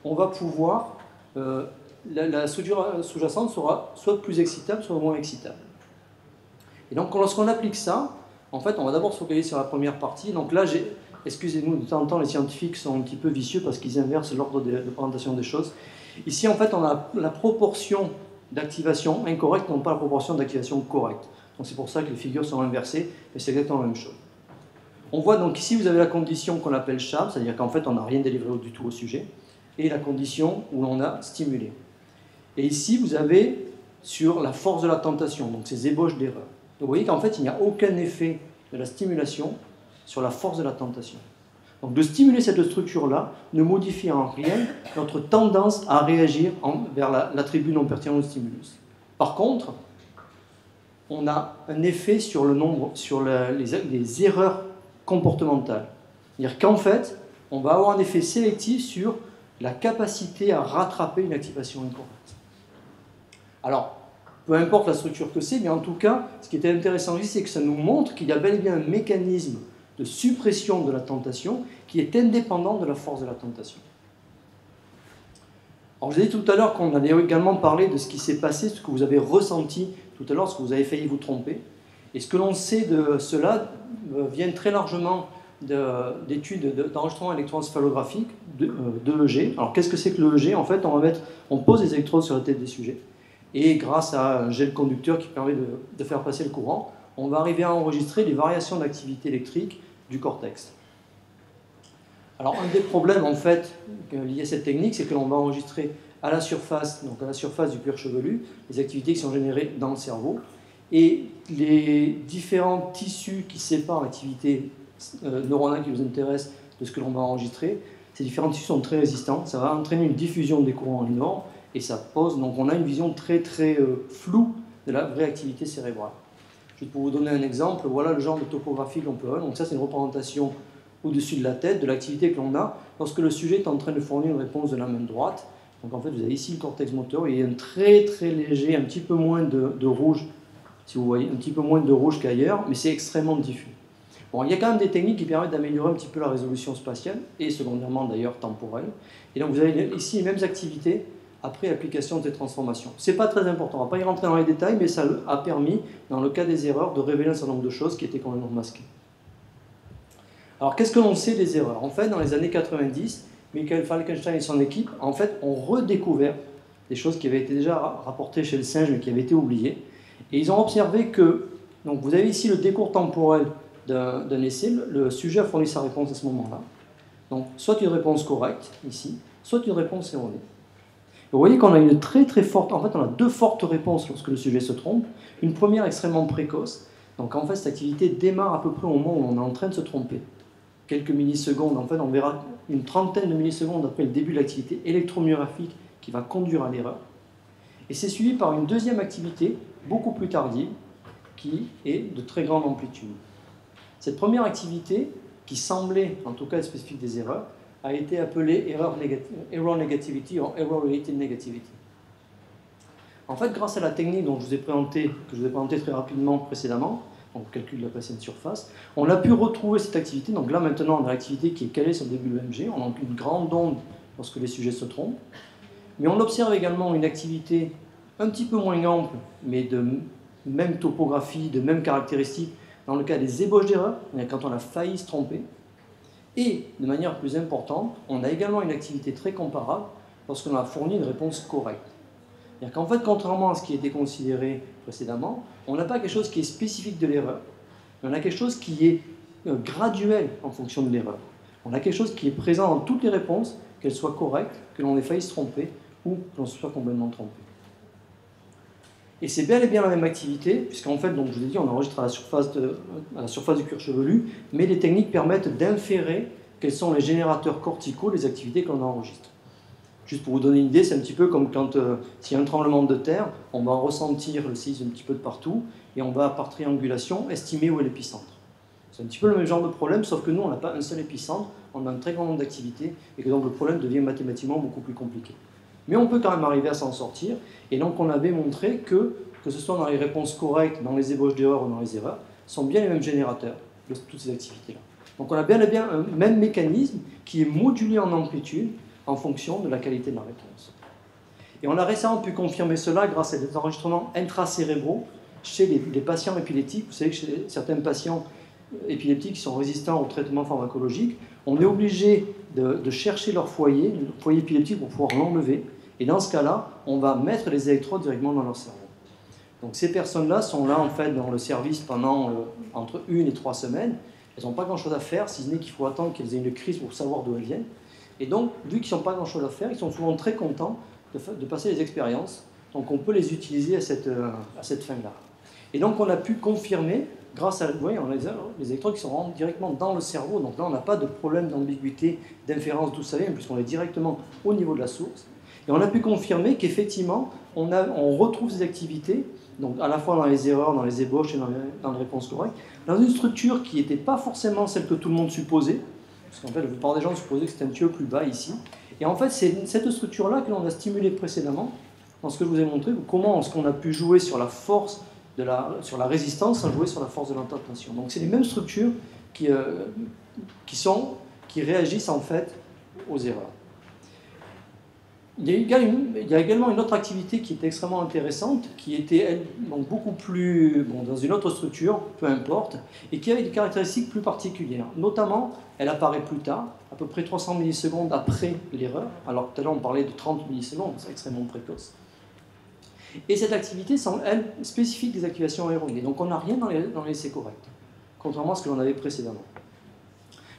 on va pouvoir, la structure sous-jacente sera soit plus excitable, soit moins excitable. Et donc lorsqu'on applique ça, en fait, on va d'abord se focaliser sur la première partie. Donc là, excusez-nous, de temps en temps, les scientifiques sont un petit peu vicieux parce qu'ils inversent l'ordre de présentation des choses. Ici, en fait, on a la proportion d'activation incorrecte, non pas la proportion d'activation correcte. Donc c'est pour ça que les figures sont inversées, mais c'est exactement la même chose. On voit donc ici, vous avez la condition qu'on appelle Shab, c'est-à-dire qu'en fait, on n'a rien délivré du tout au sujet. et la condition où l'on a stimulé. Et ici, vous avez sur la force de la tentation, donc ces ébauches d'erreur. Donc vous voyez qu'en fait, il n'y a aucun effet de la stimulation sur la force de la tentation. Donc de stimuler cette structure-là ne modifie en rien notre tendance à réagir vers l'attribut non pertinent du stimulus. Par contre, on a un effet sur le nombre, sur les erreurs comportementales. C'est-à-dire qu'en fait, on va avoir un effet sélectif sur la capacité à rattraper une activation incorrecte. Alors, peu importe la structure que c'est, mais en tout cas, ce qui était intéressant ici, c'est que ça nous montre qu'il y a bel et bien un mécanisme de suppression de la tentation qui est indépendant de la force de la tentation. Alors, je vous ai dit tout à l'heure qu'on allait également parler de ce qui s'est passé, ce que vous avez ressenti tout à l'heure, ce que vous avez failli vous tromper. Et ce que l'on sait de cela vient très largement d'études d'enregistrement électroencéphalographique de l'EEG. Alors, qu'est-ce que c'est que l'EEG? En fait, on pose des électrodes sur la tête des sujets. Et grâce à un gel conducteur qui permet de faire passer le courant, on va arriver à enregistrer les variations d'activité électrique du cortex. Alors, un des problèmes en fait liés à cette technique, c'est que l'on va enregistrer à la surface, donc à la surface du cuir chevelu, les activités qui sont générées dans le cerveau. Et les différents tissus qui séparent l'activité neuronale qui nous intéresse de ce que l'on va enregistrer, ces différents tissus sont très résistants. Ça va entraîner une diffusion des courants énormes. Et ça pose, donc on a une vision très floue de la vraie activité cérébrale. Juste pour vous donner un exemple, voilà le genre de topographie qu'on peut avoir. Donc ça, c'est une représentation au-dessus de la tête de l'activité que l'on a lorsque le sujet est en train de fournir une réponse de la main droite. Donc en fait, vous avez ici le cortex moteur, et il y a un très léger, un petit peu moins de rouge, si vous voyez, un petit peu moins de rouge qu'ailleurs, mais c'est extrêmement diffus. Bon, il y a quand même des techniques qui permettent d'améliorer un petit peu la résolution spatiale, et secondairement d'ailleurs temporelle. Et donc vous avez ici les mêmes activités après application de ces transformations. Ce n'est pas très important, on ne va pas y rentrer dans les détails, mais ça a permis, dans le cas des erreurs, de révéler un certain nombre de choses qui étaient complètement masquées. Alors, qu'est-ce que l'on sait des erreurs? En fait, dans les années 90, Michael Falkenstein et son équipe, en fait, ont redécouvert des choses qui avaient été déjà rapportées chez le singe, mais qui avaient été oubliées. Et ils ont observé que, donc vous avez ici le décours temporel d'un essai, le sujet a fourni sa réponse à ce moment-là. Donc, soit une réponse correcte, ici, soit une réponse erronée. Vous voyez qu'on a une très forte, en fait on a deux fortes réponses lorsque le sujet se trompe. Une première extrêmement précoce, donc en fait cette activité démarre à peu près au moment où on est en train de se tromper. Quelques millisecondes, en fait on verra une trentaine de millisecondes après le début de l'activité électromyographique qui va conduire à l'erreur. Et c'est suivi par une deuxième activité, beaucoup plus tardive, qui est de très grande amplitude. Cette première activité, qui semblait en tout cas spécifique des erreurs, a été appelée error negativity ou error related negativity. En fait, grâce à la technique dont que je vous ai présenté très rapidement précédemment, donc calcul de la patiente surface, on a pu retrouver cette activité. Donc là maintenant, on a l'activité qui est calée sur le début de l'EMG, on a une grande onde lorsque les sujets se trompent, mais on observe également une activité un petit peu moins ample, mais de même topographie, de même caractéristiques, dans le cas des ébauches d'erreur, quand on a failli se tromper. Et, de manière plus importante, on a également une activité très comparable lorsqu'on a fourni une réponse correcte. C'est-à-dire qu'en fait, contrairement à ce qui était considéré précédemment, on n'a pas quelque chose qui est spécifique de l'erreur, mais on a quelque chose qui est graduel en fonction de l'erreur. On a quelque chose qui est présent dans toutes les réponses, qu'elles soient correctes, que l'on ait failli se tromper ou que l'on se soit complètement trompé. Et c'est bel et bien la même activité, puisqu'en fait, donc, je vous ai dit, on enregistre à la surface du cuir chevelu, mais les techniques permettent d'inférer quels sont les générateurs corticaux des activités que l'on enregistre. Juste pour vous donner une idée, c'est un petit peu comme quand, s'il y a un tremblement de terre, on va ressentir le séisme un petit peu de partout, et on va, par triangulation, estimer où est l'épicentre. C'est un petit peu le même genre de problème, sauf que nous, on n'a pas un seul épicentre, on a un très grand nombre d'activités, et que donc le problème devient mathématiquement beaucoup plus compliqué. Mais on peut quand même arriver à s'en sortir, et donc on avait montré que ce soit dans les réponses correctes, dans les ébauches d'erreur ou dans les erreurs, sont bien les mêmes générateurs de toutes ces activités-là. Donc on a bien un même mécanisme qui est modulé en amplitude en fonction de la qualité de la réponse. Et on a récemment pu confirmer cela grâce à des enregistrements intracérébraux chez les patients épileptiques. Vous savez que chez certains patients épileptiques qui sont résistants au traitement pharmacologique, on est obligé de chercher leur foyer épileptique pour pouvoir l'enlever. Et dans ce cas-là, on va mettre les électrodes directement dans leur cerveau. Donc ces personnes-là sont là en fait dans le service pendant entre 1 et 3 semaines. Elles n'ont pas grand-chose à faire, si ce n'est qu'il faut attendre qu'elles aient une crise pour savoir d'où elles viennent. Et donc, vu qu'ils n'ont pas grand-chose à faire, ils sont souvent très contents de passer les expériences. Donc on peut les utiliser à cette fin-là. Et donc on a pu confirmer, grâce à les électrodes qui sont rentrés directement dans le cerveau. Donc là, on n'a pas de problème d'ambiguïté, d'inférence, d'où ça vient, puisqu'on est directement au niveau de la source. Et on a pu confirmer qu'effectivement, on retrouve ces activités, donc à la fois dans les erreurs, dans les ébauches et dans les réponses correctes, dans une structure qui n'était pas forcément celle que tout le monde supposait, parce qu'en fait, la plupart des gens supposaient que c'était un petit peu plus bas ici. Et en fait, c'est cette structure-là que l'on a stimulée précédemment, dans ce que je vous ai montré, comment est-ce qu'on a pu jouer sur la force, sur la résistance, sans jouer sur la force de l'intention. Donc c'est les mêmes structures qui réagissent en fait aux erreurs. Il y a également une autre activité qui est extrêmement intéressante, qui était elle, donc beaucoup plus dans une autre structure, peu importe, et qui avait des caractéristiques plus particulières. Notamment, elle apparaît plus tard, à peu près 300 millisecondes après l'erreur, alors tout à l'heure on parlait de 30 millisecondes, c'est extrêmement précoce. Et cette activité semble, elle, spécifique des activations erronées. Donc on n'a rien dans l'essai correct, contrairement à ce que l'on avait précédemment.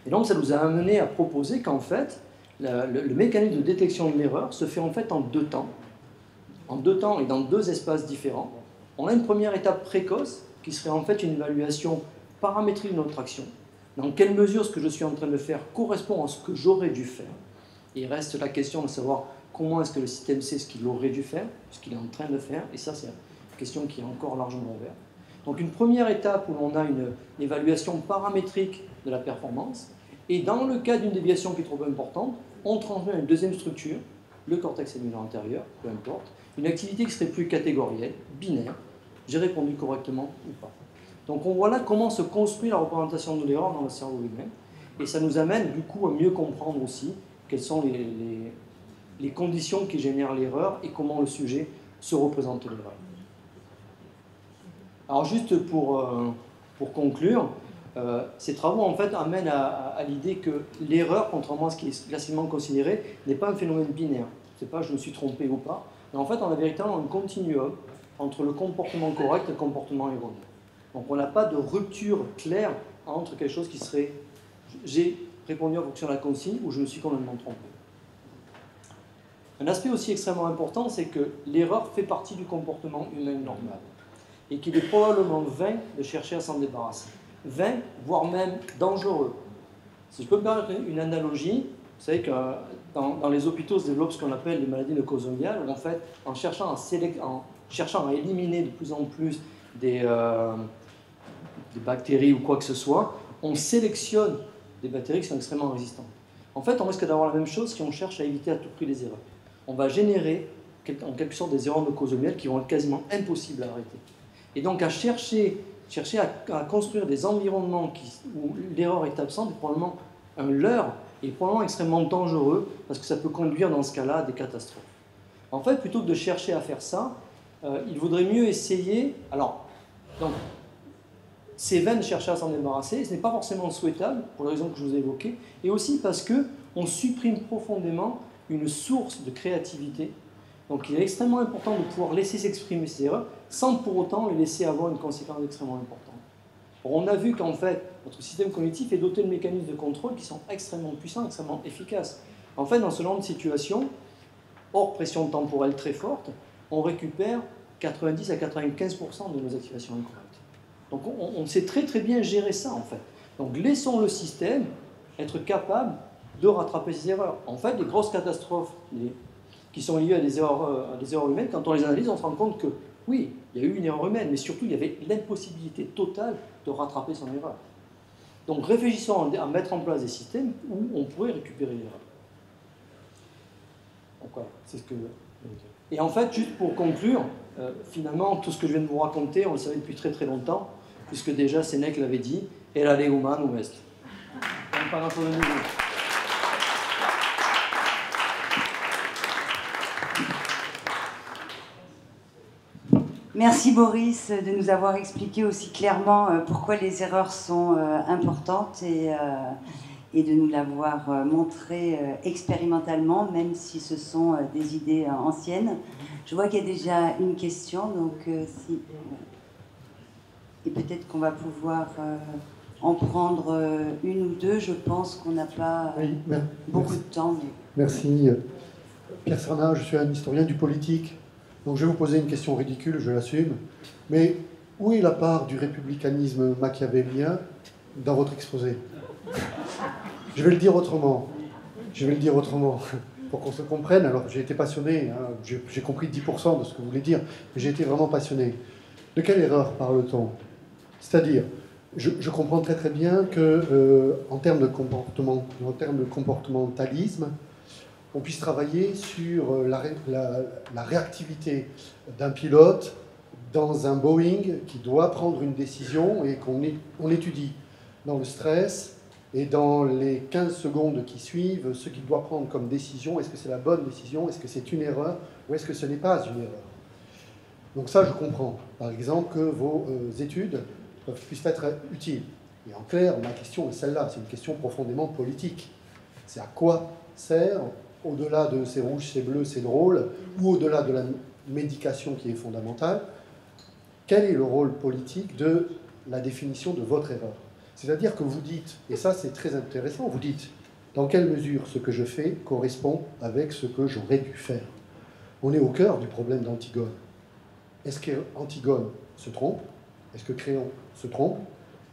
Et donc ça nous a amené à proposer qu'en fait, le mécanisme de détection de l'erreur se fait en fait en deux temps. En deux temps et dans deux espaces différents. On a une première étape précoce qui serait en fait une évaluation paramétrique de notre action. Dans quelle mesure ce que je suis en train de faire correspond à ce que j'aurais dû faire. Et il reste la question de savoir comment est-ce que le système sait ce qu'il aurait dû faire, ce qu'il est en train de faire. Et ça, c'est une question qui est encore largement ouverte. Donc une première étape où l'on a une évaluation paramétrique de la performance. Et dans le cas d'une déviation qui est trop importante, on transmet à une deuxième structure, le cortex cellulaire antérieur, peu importe, une activité qui serait plus catégorielle, binaire, j'ai répondu correctement ou pas. Donc on voit là comment se construit la représentation de l'erreur dans le cerveau humain, et ça nous amène du coup à mieux comprendre aussi quelles sont les conditions qui génèrent l'erreur et comment le sujet se représente l'erreur. Alors juste pour conclure, ces travaux en fait amènent à l'idée que l'erreur, contrairement à ce qui est classiquement considéré, n'est pas un phénomène binaire. C'est pas je me suis trompé ou pas. Mais en fait, on a véritablement un continuum entre le comportement correct et le comportement erroné. Donc on n'a pas de rupture claire entre quelque chose qui serait j'ai répondu en fonction de la consigne ou je me suis complètement trompé. Un aspect aussi extrêmement important, c'est que l'erreur fait partie du comportement humain normal et qu'il est probablement vain de chercher à s'en débarrasser. Vain, voire même dangereux. Si je peux me permettre une analogie, vous savez que dans les hôpitaux se développent ce qu'on appelle les maladies nosocomiales, où en fait, en cherchant à éliminer de plus en plus des bactéries ou quoi que ce soit, on sélectionne des bactéries qui sont extrêmement résistantes. En fait, on risque d'avoir la même chose si on cherche à éviter à tout prix les erreurs. On va générer en quelque sorte des erreurs nosocomiales qui vont être quasiment impossibles à arrêter. Et donc à chercher à construire des environnements où l'erreur est absente est probablement un leurre et probablement extrêmement dangereux parce que ça peut conduire dans ce cas-là à des catastrophes. En fait, plutôt que de chercher à faire ça, il vaudrait mieux essayer... Alors, donc, c'est vain de chercher à s'en débarrasser, ce n'est pas forcément souhaitable, pour les raisons que je vous ai évoquées, et aussi parce qu'on supprime profondément une source de créativité. Donc il est extrêmement important de pouvoir laisser s'exprimer ces erreurs sans pour autant les laisser avoir une conséquence extrêmement importante. Alors, on a vu qu'en fait, notre système cognitif est doté de mécanismes de contrôle qui sont extrêmement puissants, extrêmement efficaces. En fait, dans ce genre de situation, hors pression temporelle très forte, on récupère 90 à 95% de nos activations incorrectes. Donc on sait très très bien gérer ça en fait. Donc laissons le système être capable de rattraper ces erreurs. En fait, les grosses catastrophes qui sont liées à des erreurs humaines, quand on les analyse, on se rend compte que oui, il y a eu une erreur humaine, mais surtout il y avait l'impossibilité totale de rattraper son erreur. Donc réfléchissons à mettre en place des systèmes où on pourrait récupérer l'erreur. Donc voilà, c'est ce que... Et en fait, juste pour conclure, finalement, tout ce que je viens de vous raconter, on le savait depuis très très longtemps, puisque déjà Sénèque l'avait dit, « Et la humanum est ». Donc pas grand-chose de nouveau. Merci Boris de nous avoir expliqué aussi clairement pourquoi les erreurs sont importantes et de nous l'avoir montré expérimentalement, même si ce sont des idées anciennes. Je vois qu'il y a déjà une question, donc et peut-être qu'on va pouvoir en prendre une ou deux. Je pense qu'on n'a pas beaucoup de temps. Mais... Merci. Pierre Serna, je suis un historien du politique. Donc je vais vous poser une question ridicule, je l'assume. Mais où est la part du républicanisme machiavélien dans votre exposé? Je vais le dire autrement. Pour qu'on se comprenne. Alors j'ai été passionné, hein, j'ai compris 10% de ce que vous voulez dire, mais j'ai été vraiment passionné. De quelle erreur parle-t-on? C'est-à-dire, je comprends très très bien que en termes de comportementalisme, on puisse travailler sur la réactivité d'un pilote dans un Boeing qui doit prendre une décision et qu'on étudie dans le stress et dans les 15 secondes qui suivent ce qu'il doit prendre comme décision. Est-ce que c'est la bonne décision? Est-ce que c'est une erreur? Ou est-ce que ce n'est pas une erreur? Donc ça, je comprends. Par exemple, que vos études puissent être utiles. Et en clair, ma question est celle-là. C'est une question profondément politique. C'est à quoi sert, au-delà de c'est rouge, c'est bleu, c'est drôle, ou au-delà de la médication qui est fondamentale, quel est le rôle politique de la définition de votre erreur? C'est-à-dire que vous dites, et ça c'est très intéressant, vous dites dans quelle mesure ce que je fais correspond avec ce que j'aurais dû faire. On est au cœur du problème d'Antigone. Est-ce qu'Antigone se trompe? Est-ce que Créon se trompe?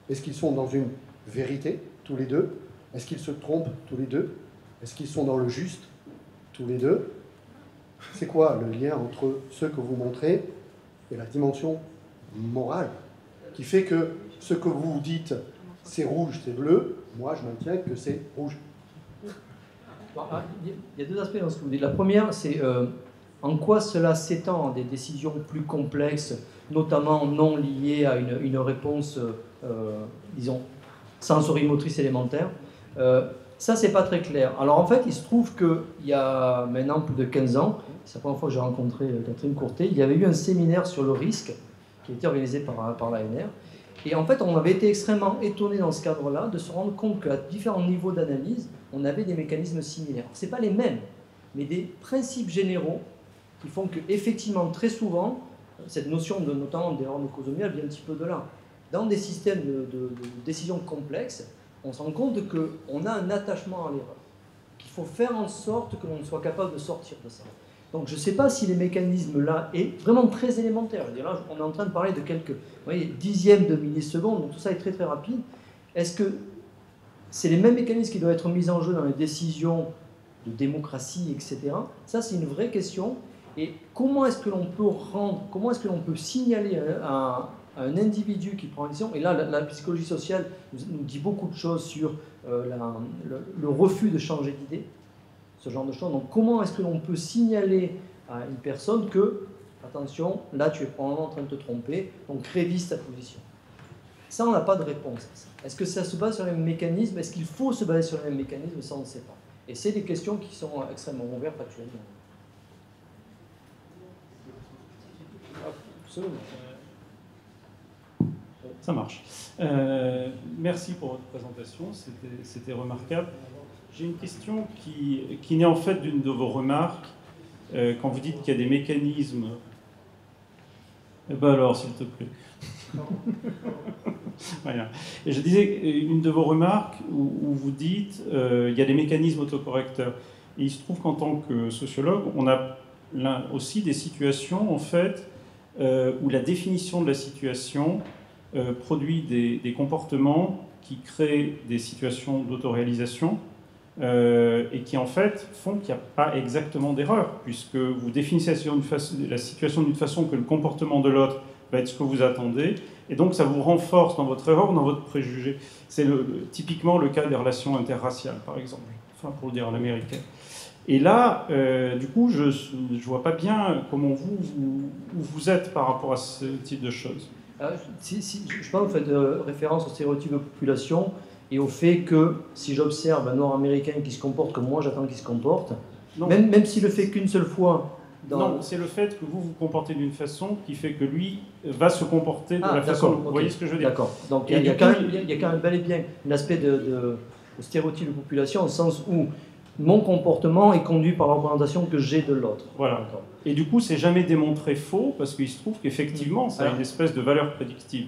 Est-ce qu'ils sont dans une vérité, tous les deux? Est-ce qu'ils se trompent tous les deux? Est-ce qu'ils sont dans le juste, tous les deux? C'est quoi le lien entre ce que vous montrez et la dimension morale qui fait que ce que vous dites, c'est rouge, c'est bleu, moi je maintiens que c'est rouge? Il y a deux aspects dans ce que vous dites. La première, c'est en quoi cela s'étend à des décisions plus complexes, notamment non liées à une réponse, disons, sensorimotrice élémentaire. Ça, c'est pas très clair. Alors en fait, il se trouve qu'il y a maintenant plus de 15 ans, c'est la première fois que j'ai rencontré Catherine Courtet, il y avait eu un séminaire sur le risque qui a été organisé par l'ANR. Et en fait, on avait été extrêmement étonnés dans ce cadre-là de se rendre compte qu'à différents niveaux d'analyse, on avait des mécanismes similaires. Ce n'est pas les mêmes, mais des principes généraux qui font qu'effectivement, très souvent, cette notion notamment d'erreur de causomie, elle vient un petit peu de là. Dans des systèmes de décision complexes, on se rend compte qu'on a un attachement à l'erreur, qu'il faut faire en sorte que l'on soit capable de sortir de ça. Donc je ne sais pas si les mécanismes-là est vraiment très élémentaire. Je veux dire, là, on est en train de parler de quelques dixièmes de millisecondes, donc tout ça est très très rapide. Est-ce que c'est les mêmes mécanismes qui doivent être mis en jeu dans les décisions de démocratie, etc. Ça, c'est une vraie question. Et comment est-ce que l'on peut signaler à un individu qui prend une décision? Et là, la psychologie sociale nous dit beaucoup de choses sur le refus de changer d'idée, ce genre de choses. Donc comment est-ce que l'on peut signaler à une personne que, attention, là tu es probablement en train de te tromper, donc révise ta position? Ça, on n'a pas de réponse à ça. Est-ce que ça se base sur les mêmes mécanismes? Est-ce qu'il faut se baser sur les mêmes mécanismes? Ça, on ne sait pas. Et c'est des questions qui sont extrêmement ouvertes actuellement. Absolument. Ça marche. Merci pour votre présentation, c'était remarquable. J'ai une question qui naît en fait d'une de vos remarques. Quand vous dites qu'il y a des mécanismes... Eh bien alors, s'il te plaît. Voilà. Et je disais, une de vos remarques où vous dites il y a des mécanismes autocorrecteurs. Et il se trouve qu'en tant que sociologue, on a aussi des situations en fait où la définition de la situation produit des comportements qui créent des situations d'autoréalisation et qui en fait font qu'il n'y a pas exactement d'erreur, puisque vous définissez la situation d'une façon que le comportement de l'autre va être ce que vous attendez, et donc ça vous renforce dans votre erreur ou dans votre préjugé. C'est typiquement le cas des relations interraciales, par exemple, enfin pour le dire à l'américaine. Et là, du coup, je ne vois pas bien comment vous êtes par rapport à ce type de choses. Je pense que vous faites référence aux stéréotypes de population et au fait que si j'observe un Nord-Américain qui se comporte comme moi, j'attends qu'il se comporte, même s'il le fait qu'une seule fois. Non, c'est le fait que vous vous comportez d'une façon qui fait que lui va se comporter de la façon. Vous voyez ce que je veux dire? D'accord. Donc il y a quand même bel et bien un aspect de stéréotype de population, au sens où mon comportement est conduit par la représentation que j'ai de l'autre. Voilà. Et du coup, c'est jamais démontré faux, parce qu'il se trouve qu'effectivement, ça a une espèce de valeur prédictive.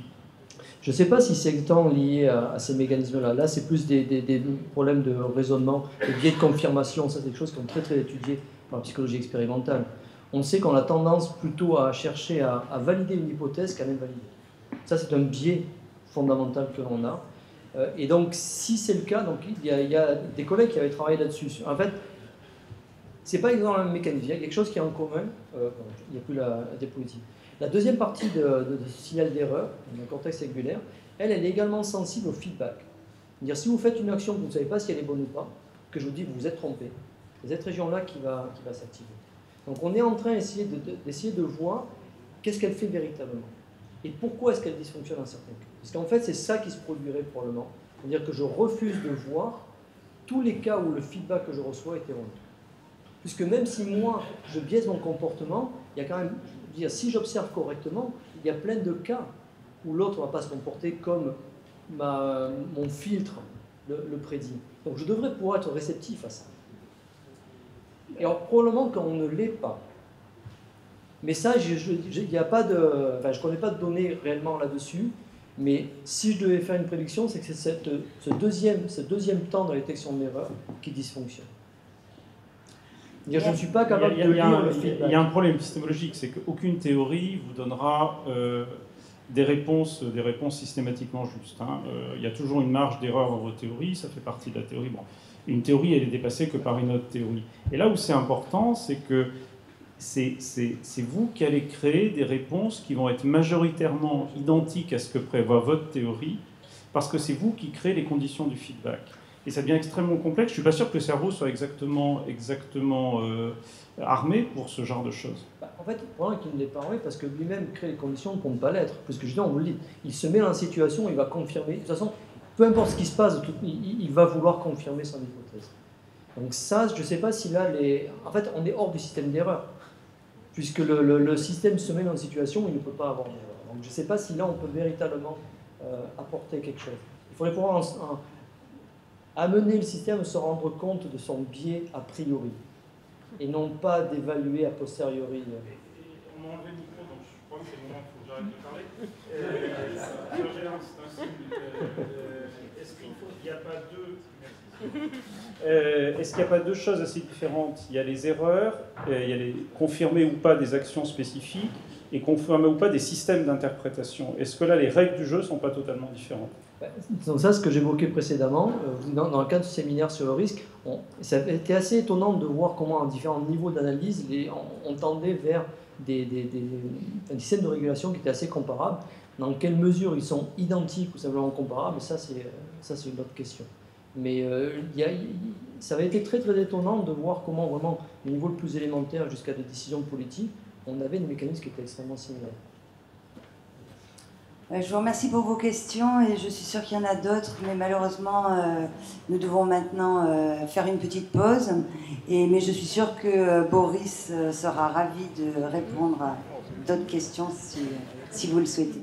Je ne sais pas si c'est tant lié à ces mécanismes-là. Là, c'est plus des problèmes de raisonnement, des biais de confirmation. Ça, c'est des choses qui sont très, très étudiées par la psychologie expérimentale. On sait qu'on a tendance plutôt à chercher à valider une hypothèse qu'à l'invalider. Ça, c'est un biais fondamental que l'on a. Et donc, si c'est le cas, donc, il y a des collègues qui avaient travaillé là-dessus. En fait, c'est pas exactement le même mécanisme. Il y a quelque chose qui est en commun. Il n'y a plus la diapositive. La deuxième partie de ce signal d'erreur, dans le cortex cingulaire, elle est également sensible au feedback. C'est-à-dire, si vous faites une action que vous ne savez pas si elle est bonne ou pas, que je vous dis que vous vous êtes trompé, c'est cette région-là qui va s'activer. Donc on est en train d'essayer de voir qu'est-ce qu'elle fait véritablement. Et pourquoi est-ce qu'elle dysfonctionne en certains cas. Parce qu'en fait, c'est ça qui se produirait probablement. C'est-à-dire que je refuse de voir tous les cas où le feedback que je reçois est erroné. Puisque même si moi, je biaise mon comportement, il y a quand même, si j'observe correctement, il y a plein de cas où l'autre ne va pas se comporter comme mon filtre le prédit. Donc je devrais pouvoir être réceptif à ça. Et alors probablement qu'on ne l'est pas. Mais ça, il n'y a pas de... Enfin, je ne connais pas de données réellement là-dessus, mais si je devais faire une prédiction, c'est que c'est ce deuxième temps de la détection de l'erreur qui dysfonctionne. Je ne suis pas capable de lire le feedback. Il y a un problème épistémologique, c'est qu'aucune théorie vous donnera des réponses systématiquement justes. Il y a toujours une marge d'erreur dans vos théories, ça fait partie de la théorie. Bon, une théorie, elle est dépassée que par une autre théorie. Et là où c'est important, c'est que c'est vous qui allez créer des réponses qui vont être majoritairement identiques à ce que prévoit votre théorie, parce que c'est vous qui créez les conditions du feedback. Et ça devient extrêmement complexe. Je ne suis pas sûr que le cerveau soit exactement armé pour ce genre de choses. En fait, le problème est qu'il ne l'est pas armé parce que lui-même crée les conditions pour ne pas l'être. Puisque justement, on vous le dit, il se met dans la situation, il va confirmer. De toute façon, peu importe ce qui se passe, il va vouloir confirmer son hypothèse. Donc ça, je ne sais pas si là, en fait, on est hors du système d'erreur. Puisque le système se met dans une situation où il ne peut pas avoir d'erreur. Donc je ne sais pas si là, on peut véritablement apporter quelque chose. Il faudrait pouvoir amener le système à se rendre compte de son biais a priori, et non pas d'évaluer a posteriori. On m'a enlevé le micro, donc je crois que c'est le moment où j'arrête de parler. En général, c'est un signe. Est-ce qu'il n'y a pas deux... Est-ce qu'il n'y a pas deux choses assez différentes? Il y a les erreurs, il y a les confirmer ou pas des actions spécifiques, et confirmer ou pas des systèmes d'interprétation. Est-ce que là, les règles du jeu ne sont pas totalement différentes? Donc ça, ce que j'évoquais précédemment, dans le cadre du séminaire sur le risque, ça a été assez étonnant de voir comment, à différents niveaux d'analyse, on tendait vers des systèmes de régulation qui étaient assez comparables. Dans quelle mesure ils sont identiques ou simplement comparables, ça c'est une autre question. Mais ça avait été très très étonnant de voir comment vraiment, au niveau le plus élémentaire jusqu'à des décisions politiques, on avait des mécanismes qui étaient extrêmement similaires. Je vous remercie pour vos questions et je suis sûre qu'il y en a d'autres, mais malheureusement, nous devons maintenant faire une petite pause. Mais je suis sûre que Boris sera ravi de répondre à d'autres questions si vous le souhaitez.